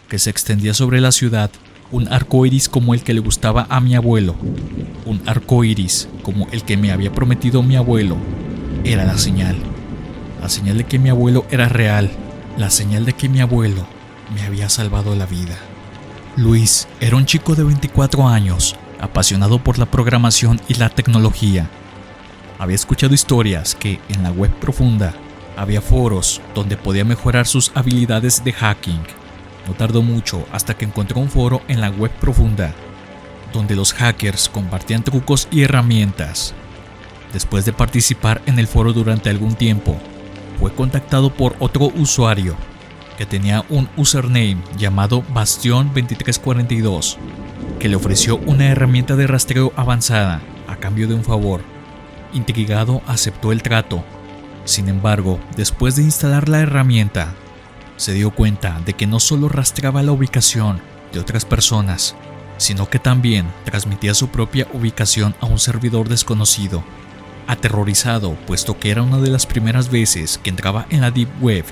que se extendía sobre la ciudad. Un arco iris como el que le gustaba a mi abuelo. Un arco iris como el que me había prometido mi abuelo. Era la señal. La señal de que mi abuelo era real. La señal de que mi abuelo me había salvado la vida. Luis era un chico de 24 años, apasionado por la programación y la tecnología. Había escuchado historias que en la web profunda había foros donde podía mejorar sus habilidades de hacking. No tardó mucho hasta que encontró un foro en la web profunda, donde los hackers compartían trucos y herramientas. Después de participar en el foro durante algún tiempo, fue contactado por otro usuario que tenía un username llamado Bastión2342, que le ofreció una herramienta de rastreo avanzada a cambio de un favor. Intrigado, aceptó el trato. Sin embargo, después de instalar la herramienta, se dio cuenta de que no solo rastreaba la ubicación de otras personas, sino que también transmitía su propia ubicación a un servidor desconocido. Aterrorizado, puesto que era una de las primeras veces que entraba en la Deep Web,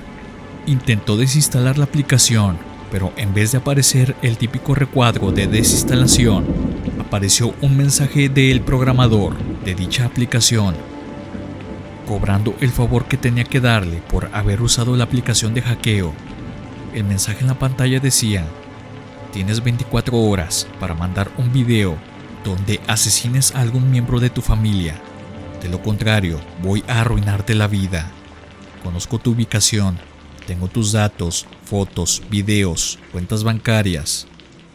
intentó desinstalar la aplicación, pero en vez de aparecer el típico recuadro de desinstalación, apareció un mensaje del programador de dicha aplicación, cobrando el favor que tenía que darle por haber usado la aplicación de hackeo. El mensaje en la pantalla decía: tienes 24 horas para mandar un video donde asesines a algún miembro de tu familia. De lo contrario, voy a arruinarte la vida. Conozco tu ubicación, tengo tus datos, fotos, videos, cuentas bancarias.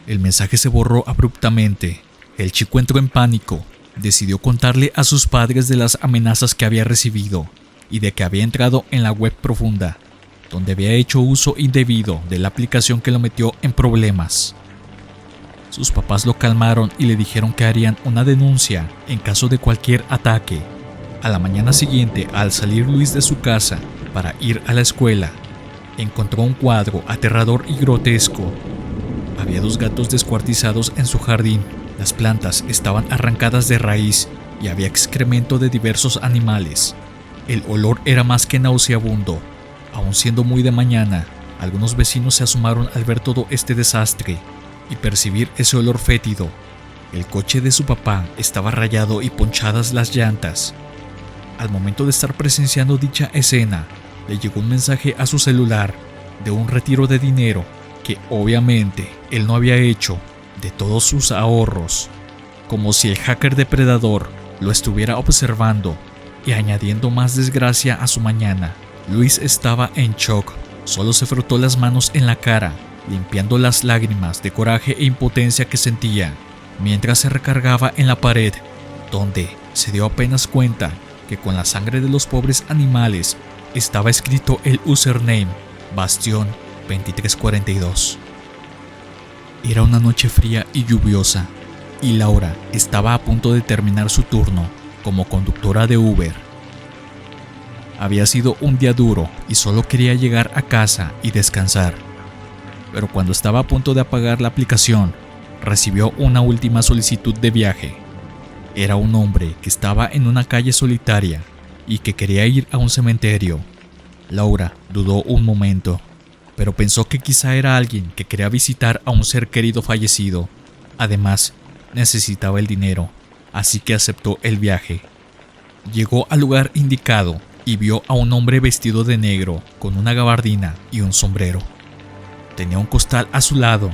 El mensaje se borró abruptamente. El chico entró en pánico. Decidió contarle a sus padres de las amenazas que había recibido y de que había entrado en la web profunda, donde había hecho uso indebido de la aplicación que lo metió en problemas. Sus papás lo calmaron y le dijeron que harían una denuncia en caso de cualquier ataque. A la mañana siguiente, al salir Luis de su casa para ir a la escuela, encontró un cuadro aterrador y grotesco. Había 2 gatos descuartizados en su jardín. Las plantas estaban arrancadas de raíz y había excremento de diversos animales. El olor era más que nauseabundo. Aun siendo muy de mañana, algunos vecinos se asomaron al ver todo este desastre y percibir ese olor fétido. El coche de su papá estaba rayado y ponchadas las llantas. Al momento de estar presenciando dicha escena, le llegó un mensaje a su celular de un retiro de dinero que obviamente él no había hecho de todos sus ahorros, como si el hacker depredador lo estuviera observando y añadiendo más desgracia a su mañana. Luis estaba en shock, solo se frotó las manos en la cara, limpiando las lágrimas de coraje e impotencia que sentía, mientras se recargaba en la pared, donde se dio apenas cuenta que con la sangre de los pobres animales estaba escrito el username Bastión2342. Era una noche fría y lluviosa, y Laura estaba a punto de terminar su turno como conductora de Uber. Había sido un día duro y solo quería llegar a casa y descansar. Pero cuando estaba a punto de apagar la aplicación, recibió una última solicitud de viaje. Era un hombre que estaba en una calle solitaria y que quería ir a un cementerio. Laura dudó un momento, pero pensó que quizá era alguien que quería visitar a un ser querido fallecido. Además, necesitaba el dinero, así que aceptó el viaje. Llegó al lugar indicado y vio a un hombre vestido de negro con una gabardina y un sombrero. Tenía un costal a su lado.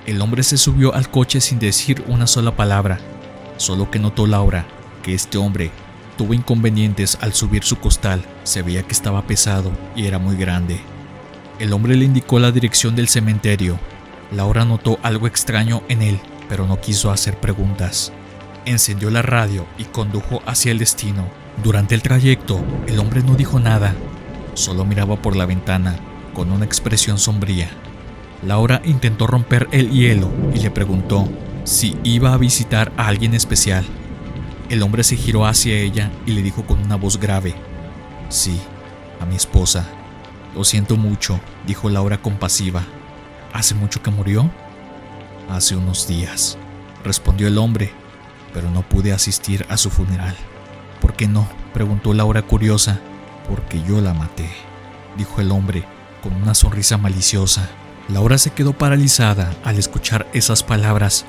El hombre se subió al coche sin decir una sola palabra, solo que notó Laura que este hombre tuvo inconvenientes al subir su costal. Se veía que estaba pesado y era muy grande. El hombre le indicó la dirección del cementerio. Laura notó algo extraño en él, pero no quiso hacer preguntas. Encendió la radio y condujo hacia el destino. Durante el trayecto, el hombre no dijo nada, solo miraba por la ventana con una expresión sombría. Laura intentó romper el hielo y le preguntó si iba a visitar a alguien especial. El hombre se giró hacia ella y le dijo con una voz grave: sí, a mi esposa. Lo siento mucho, dijo Laura compasiva. ¿Hace mucho que murió? Hace unos días, respondió el hombre, pero no pude asistir a su funeral. ¿Por qué no?, preguntó Laura curiosa. Porque yo la maté, dijo el hombre con una sonrisa maliciosa. Laura se quedó paralizada al escuchar esas palabras.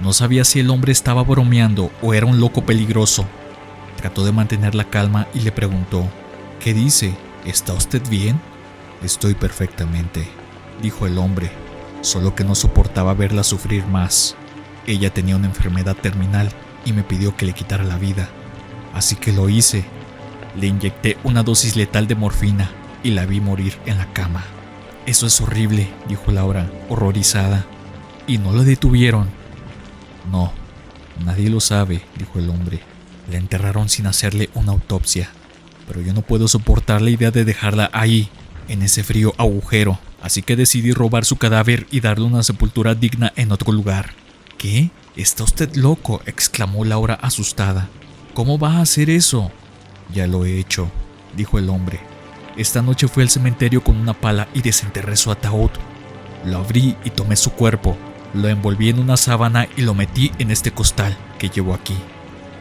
No sabía si el hombre estaba bromeando o era un loco peligroso. Trató de mantener la calma y le preguntó: ¿qué dice? ¿Está usted bien? Estoy perfectamente, dijo el hombre, solo que no soportaba verla sufrir más. Ella tenía una enfermedad terminal y me pidió que le quitara la vida. Así que lo hice. Le inyecté una dosis letal de morfina y la vi morir en la cama. Eso es horrible, dijo Laura, horrorizada. ¿Y no la detuvieron? No, nadie lo sabe, dijo el hombre. La enterraron sin hacerle una autopsia. Pero yo no puedo soportar la idea de dejarla ahí, en ese frío agujero. Así que decidí robar su cadáver y darle una sepultura digna en otro lugar. ¿Qué? ¿Está usted loco?, exclamó Laura asustada. ¿Cómo va a hacer eso? Ya lo he hecho, dijo el hombre. Esta noche fui al cementerio con una pala y desenterré su ataúd. Lo abrí y tomé su cuerpo, lo envolví en una sábana y lo metí en este costal que llevo aquí.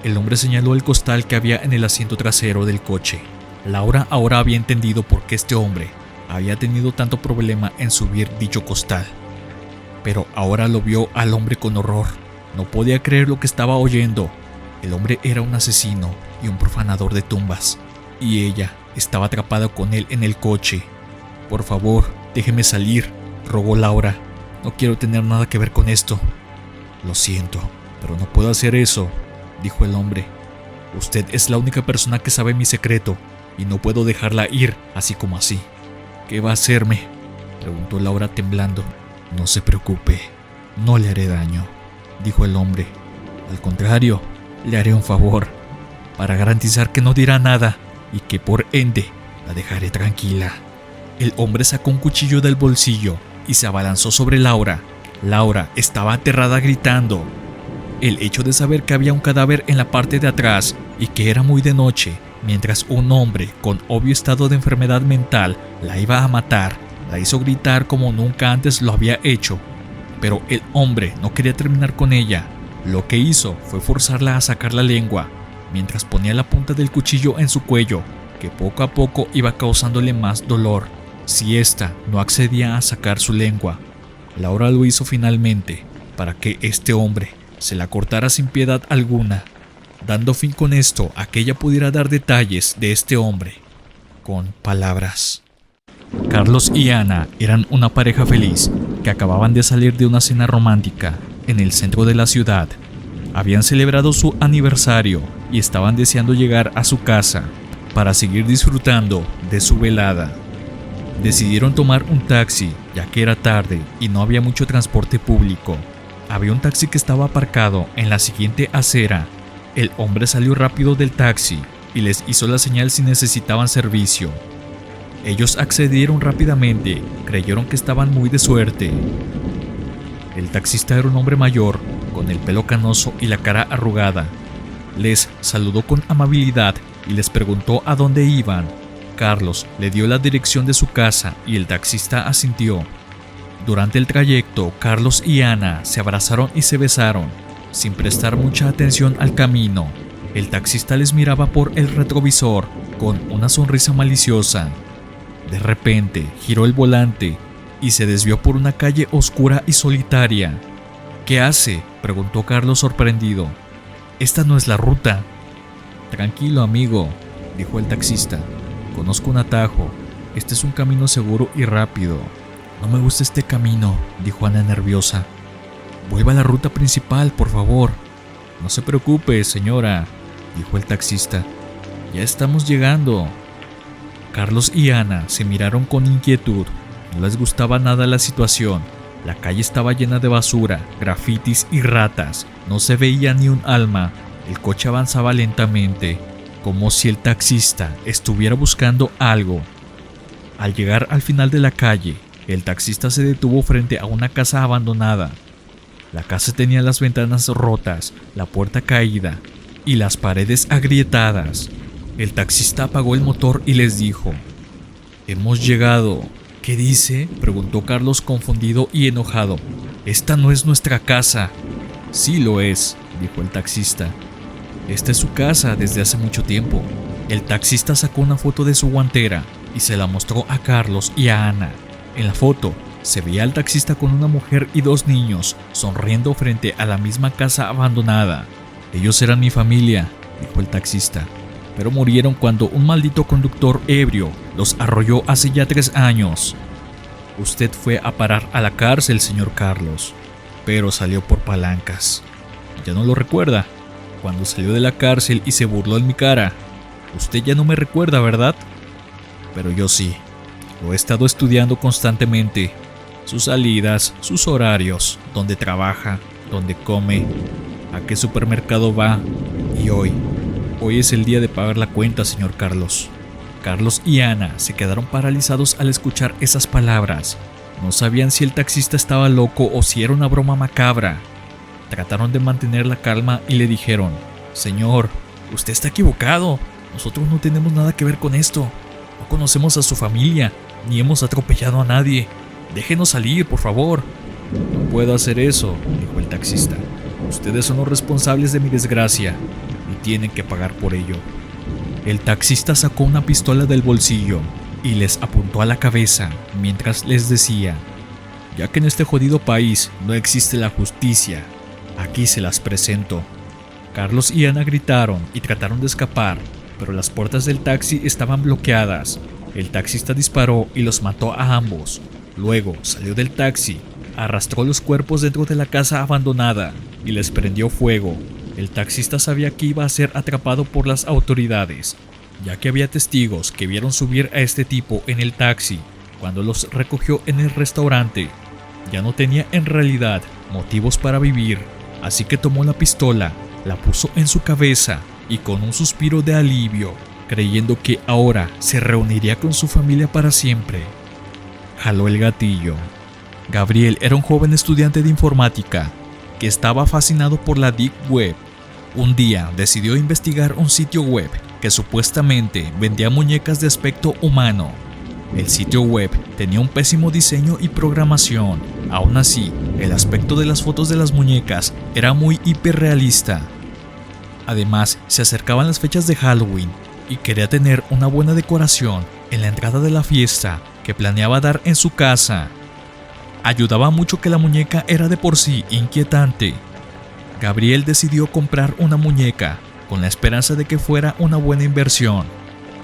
El hombre señaló el costal que había en el asiento trasero del coche. Laura ahora había entendido por qué este hombre había tenido tanto problema en subir dicho costal. Pero ahora lo vio al hombre con horror. No podía creer lo que estaba oyendo. El hombre era un asesino y un profanador de tumbas, y ella estaba atrapada con él en el coche. Por favor, déjeme salir, rogó Laura. No quiero tener nada que ver con esto. Lo siento, pero no puedo hacer eso, dijo el hombre. Usted es la única persona que sabe mi secreto y no puedo dejarla ir así como así. ¿Qué va a hacerme?, preguntó Laura temblando. No se preocupe, no le haré daño, dijo el hombre. Al contrario, le haré un favor, para garantizar que no dirá nada y que por ende la dejaré tranquila. El hombre sacó un cuchillo del bolsillo y se abalanzó sobre Laura. Laura estaba aterrada gritando. El hecho de saber que había un cadáver en la parte de atrás y que era muy de noche, mientras un hombre con obvio estado de enfermedad mental la iba a matar, la hizo gritar como nunca antes lo había hecho. Pero el hombre no quería terminar con ella. Lo que hizo fue forzarla a sacar la lengua, mientras ponía la punta del cuchillo en su cuello, que poco a poco iba causándole más dolor. Si ésta no accedía a sacar su lengua, Laura lo hizo finalmente, para que este hombre se la cortara sin piedad alguna, dando fin con esto a que ella pudiera dar detalles de este hombre, con palabras. Carlos y Ana eran una pareja feliz que acababan de salir de una cena romántica en el centro de la ciudad. Habían celebrado su aniversario y estaban deseando llegar a su casa para seguir disfrutando de su velada. Decidieron tomar un taxi, ya que era tarde y no había mucho transporte público. Había un taxi que estaba aparcado en la siguiente acera. El hombre salió rápido del taxi y les hizo la señal si necesitaban servicio. Ellos accedieron rápidamente, creyeron que estaban muy de suerte. El taxista era un hombre mayor, con el pelo canoso y la cara arrugada. Les saludó con amabilidad y les preguntó a dónde iban. Carlos le dio la dirección de su casa y el taxista asintió. Durante el trayecto, Carlos y Ana se abrazaron y se besaron, sin prestar mucha atención al camino. El taxista les miraba por el retrovisor con una sonrisa maliciosa. De repente, giró el volante y se desvió por una calle oscura y solitaria. ¿Qué hace?, preguntó Carlos sorprendido. Esta no es la ruta. Tranquilo, amigo, dijo el taxista. Conozco un atajo. Este es un camino seguro y rápido. No me gusta este camino, dijo Ana nerviosa. Vuelva a la ruta principal, por favor. No se preocupe, señora, dijo el taxista. Ya estamos llegando. Carlos y Ana se miraron con inquietud. No les gustaba nada la situación. La calle estaba llena de basura, grafitis y ratas. No se veía ni un alma. El coche avanzaba lentamente, como si el taxista estuviera buscando algo. Al llegar al final de la calle, el taxista se detuvo frente a una casa abandonada. La casa tenía las ventanas rotas, la puerta caída y las paredes agrietadas. El taxista apagó el motor y les dijo: «Hemos llegado». «¿Qué dice?», preguntó Carlos confundido y enojado. «Esta no es nuestra casa». «Sí lo es», dijo el taxista. «Esta es su casa desde hace mucho tiempo». El taxista sacó una foto de su guantera y se la mostró a Carlos y a Ana. En la foto se veía al taxista con una mujer y 2 niños sonriendo frente a la misma casa abandonada. «Ellos eran mi familia», dijo el taxista, «pero murieron cuando un maldito conductor ebrio los arrolló hace ya 3 años. Usted fue a parar a la cárcel, señor Carlos, pero salió por palancas. ¿Ya no lo recuerda? Cuando salió de la cárcel y se burló en mi cara. Usted ya no me recuerda, ¿verdad? Pero yo sí. Lo he estado estudiando constantemente. Sus salidas, sus horarios, dónde trabaja, dónde come, a qué supermercado va. Y hoy es el día de pagar la cuenta, señor Carlos». Carlos y Ana se quedaron paralizados al escuchar esas palabras. No sabían si el taxista estaba loco o si era una broma macabra. Trataron de mantener la calma y le dijeron: «Señor, usted está equivocado. Nosotros no tenemos nada que ver con esto. No conocemos a su familia, ni hemos atropellado a nadie. Déjenos salir, por favor». «No puedo hacer eso», dijo el taxista. «Ustedes son los responsables de mi desgracia y tienen que pagar por ello». El taxista sacó una pistola del bolsillo y les apuntó a la cabeza mientras les decía: «Ya que en este jodido país no existe la justicia, aquí se las presento». Carlos y Ana gritaron y trataron de escapar, pero las puertas del taxi estaban bloqueadas. El taxista disparó y los mató a ambos. Luego salió del taxi, arrastró los cuerpos dentro de la casa abandonada y les prendió fuego. El taxista sabía que iba a ser atrapado por las autoridades, ya que había testigos que vieron subir a este tipo en el taxi cuando los recogió en el restaurante. Ya no tenía en realidad motivos para vivir, así que tomó la pistola, la puso en su cabeza y con un suspiro de alivio, creyendo que ahora se reuniría con su familia para siempre, jaló el gatillo. Gabriel era un joven estudiante de informática que estaba fascinado por la Deep Web. Un día decidió investigar un sitio web que supuestamente vendía muñecas de aspecto humano. El sitio web tenía un pésimo diseño y programación. Aún así, el aspecto de las fotos de las muñecas era muy hiperrealista. Además, se acercaban las fechas de Halloween y quería tener una buena decoración en la entrada de la fiesta que planeaba dar en su casa. Ayudaba mucho que la muñeca era de por sí inquietante. Gabriel decidió comprar una muñeca con la esperanza de que fuera una buena inversión.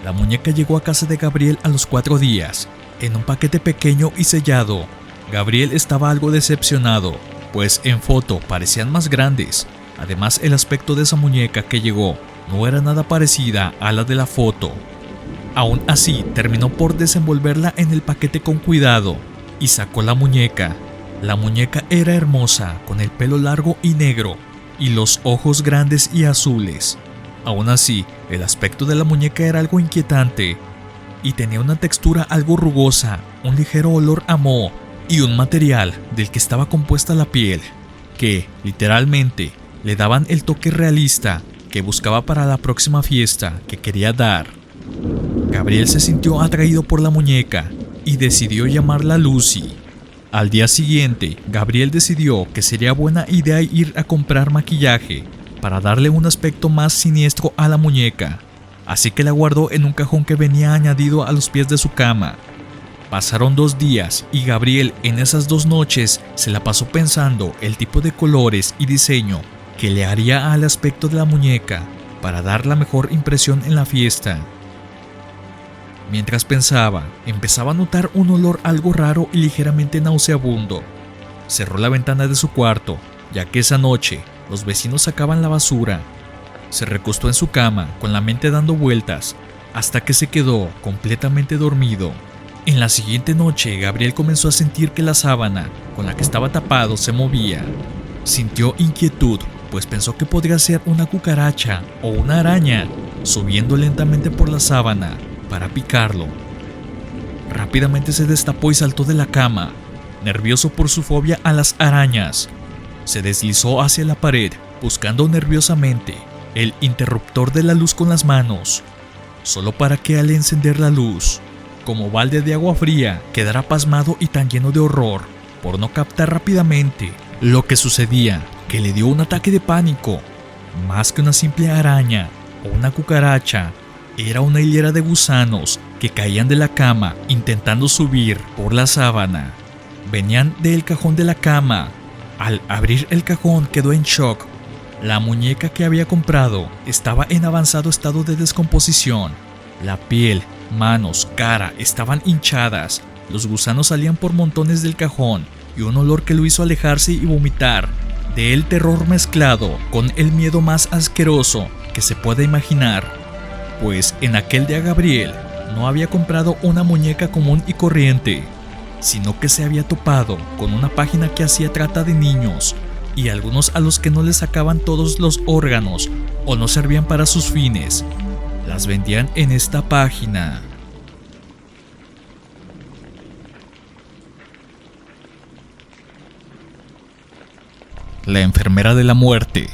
La muñeca llegó a casa de Gabriel a los 4 días, en un paquete pequeño y sellado. Gabriel estaba algo decepcionado, pues en foto parecían más grandes. Además, el aspecto de esa muñeca que llegó no era nada parecida a la de la foto. Aún así, terminó por desenvolverla en el paquete con cuidado y sacó la muñeca. La muñeca era hermosa, con el pelo largo y negro y los ojos grandes y azules. Aún así, el aspecto de la muñeca era algo inquietante y tenía una textura algo rugosa, un ligero olor a moho y un material del que estaba compuesta la piel, que, literalmente, le daban el toque realista que buscaba para la próxima fiesta que quería dar. Gabriel se sintió atraído por la muñeca y decidió llamarla Lucy. Al día siguiente, Gabriel decidió que sería buena idea ir a comprar maquillaje para darle un aspecto más siniestro a la muñeca, así que la guardó en un cajón que venía añadido a los pies de su cama. Pasaron 2 días y Gabriel en esas 2 noches se la pasó pensando el tipo de colores y diseño que le haría al aspecto de la muñeca para dar la mejor impresión en la fiesta. Mientras pensaba, empezaba a notar un olor algo raro y ligeramente nauseabundo. Cerró la ventana de su cuarto, ya que esa noche los vecinos sacaban la basura. Se recostó en su cama con la mente dando vueltas hasta que se quedó completamente dormido. En la siguiente noche, Gabriel comenzó a sentir que la sábana con la que estaba tapado se movía. Sintió inquietud, pues pensó que podría ser una cucaracha o una araña subiendo lentamente por la sábana para picarlo. Rápidamente se destapó y saltó de la cama, nervioso por su fobia a las arañas. Se deslizó hacia la pared, buscando nerviosamente el interruptor de la luz con las manos, solo para que al encender la luz, como balde de agua fría, quedara pasmado y tan lleno de horror por no captar rápidamente lo que sucedía, que le dio un ataque de pánico. Más que una simple araña o una cucaracha, era una hilera de gusanos que caían de la cama intentando subir por la sábana. Venían del cajón de la cama. Al abrir el cajón quedó en shock. La muñeca que había comprado estaba en avanzado estado de descomposición. La piel, manos, cara estaban hinchadas. Los gusanos salían por montones del cajón y un olor que lo hizo alejarse y vomitar. De el terror mezclado con el miedo más asqueroso que se pueda imaginar, pues en aquel día Gabriel no había comprado una muñeca común y corriente, sino que se había topado con una página que hacía trata de niños y algunos a los que no les sacaban todos los órganos o no servían para sus fines. Las vendían en esta página. La enfermera de la muerte.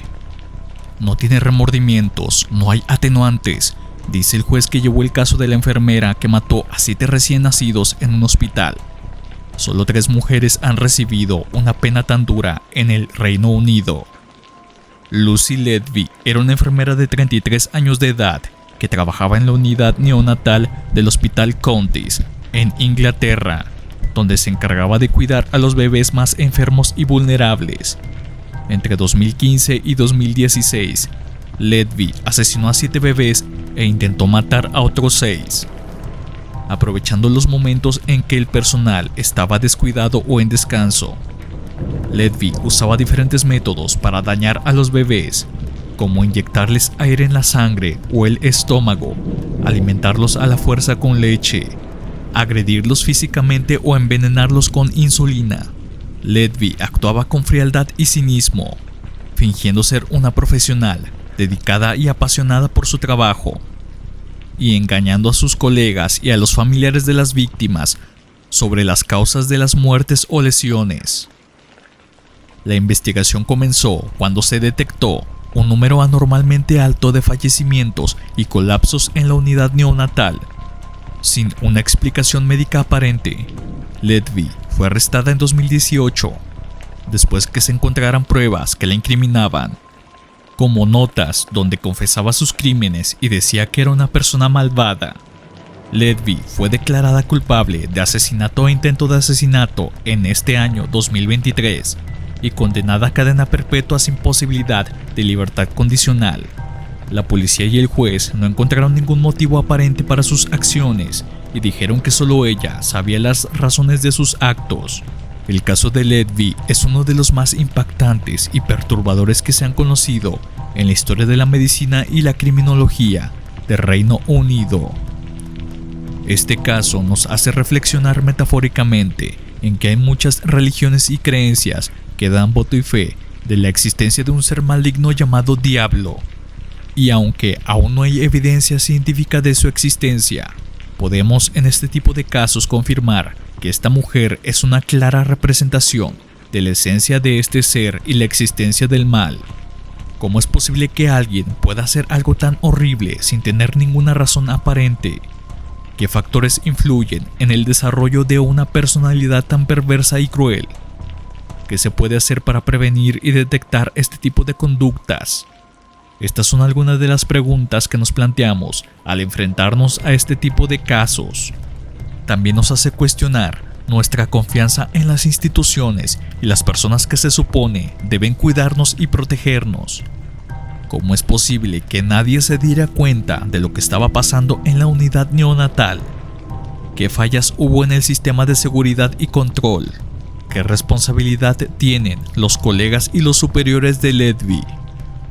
No tiene remordimientos, no hay atenuantes, dice el juez que llevó el caso de la enfermera que mató a 7 recién nacidos en un hospital. Solo 3 mujeres han recibido una pena tan dura en el Reino Unido. Lucy Ledby era una enfermera de 33 años de edad que trabajaba en la unidad neonatal del Hospital Counties en Inglaterra, donde se encargaba de cuidar a los bebés más enfermos y vulnerables. Entre 2015 y 2016, Ledby asesinó a 7 bebés e intentó matar a otros 6. Aprovechando los momentos en que el personal estaba descuidado o en descanso, Ledby usaba diferentes métodos para dañar a los bebés, como inyectarles aire en la sangre o el estómago, alimentarlos a la fuerza con leche, agredirlos físicamente o envenenarlos con insulina. Ledby actuaba con frialdad y cinismo, fingiendo ser una profesional, dedicada y apasionada por su trabajo, y engañando a sus colegas y a los familiares de las víctimas sobre las causas de las muertes o lesiones. La investigación comenzó cuando se detectó un número anormalmente alto de fallecimientos y colapsos en la unidad neonatal. Sin una explicación médica aparente, Ledby fue arrestada en 2018, después que se encontraran pruebas que la incriminaban, como notas donde confesaba sus crímenes y decía que era una persona malvada. Ledby fue declarada culpable de asesinato e intento de asesinato en este año 2023 y condenada a cadena perpetua sin posibilidad de libertad condicional. La policía y el juez no encontraron ningún motivo aparente para sus acciones y dijeron que solo ella sabía las razones de sus actos. El caso de Ledby es uno de los más impactantes y perturbadores que se han conocido en la historia de la medicina y la criminología del Reino Unido. Este caso nos hace reflexionar metafóricamente en que hay muchas religiones y creencias que dan voto y fe de la existencia de un ser maligno llamado Diablo. Y aunque aún no hay evidencia científica de su existencia, podemos en este tipo de casos confirmar que esta mujer es una clara representación de la esencia de este ser y la existencia del mal. ¿Cómo es posible que alguien pueda hacer algo tan horrible sin tener ninguna razón aparente? ¿Qué factores influyen en el desarrollo de una personalidad tan perversa y cruel? ¿Qué se puede hacer para prevenir y detectar este tipo de conductas? Estas son algunas de las preguntas que nos planteamos al enfrentarnos a este tipo de casos. También nos hace cuestionar nuestra confianza en las instituciones y las personas que se supone deben cuidarnos y protegernos. ¿Cómo es posible que nadie se diera cuenta de lo que estaba pasando en la unidad neonatal? ¿Qué fallas hubo en el sistema de seguridad y control? ¿Qué responsabilidad tienen los colegas y los superiores de Ledby?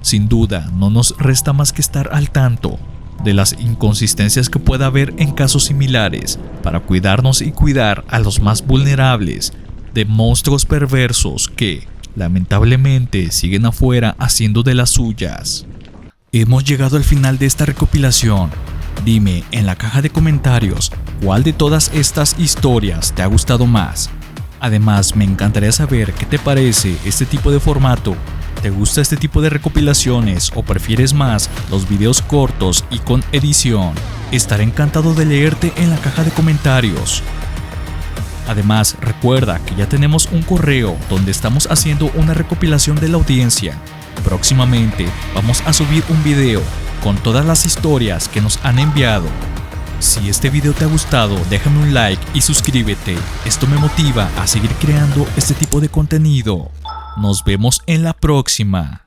Sin duda, no nos resta más que estar al tanto de las inconsistencias que pueda haber en casos similares para cuidarnos y cuidar a los más vulnerables de monstruos perversos que, lamentablemente, siguen afuera haciendo de las suyas. Hemos llegado al final de esta recopilación. Dime en la caja de comentarios cuál de todas estas historias te ha gustado más. Además, me encantaría saber qué te parece este tipo de formato. ¿Te gusta este tipo de recopilaciones o prefieres más los videos cortos y con edición? Estaré encantado de leerte en la caja de comentarios. Además, recuerda que ya tenemos un correo donde estamos haciendo una recopilación de la audiencia. Próximamente vamos a subir un video con todas las historias que nos han enviado. Si este video te ha gustado, déjame un like y suscríbete. Esto me motiva a seguir creando este tipo de contenido. Nos vemos en la próxima.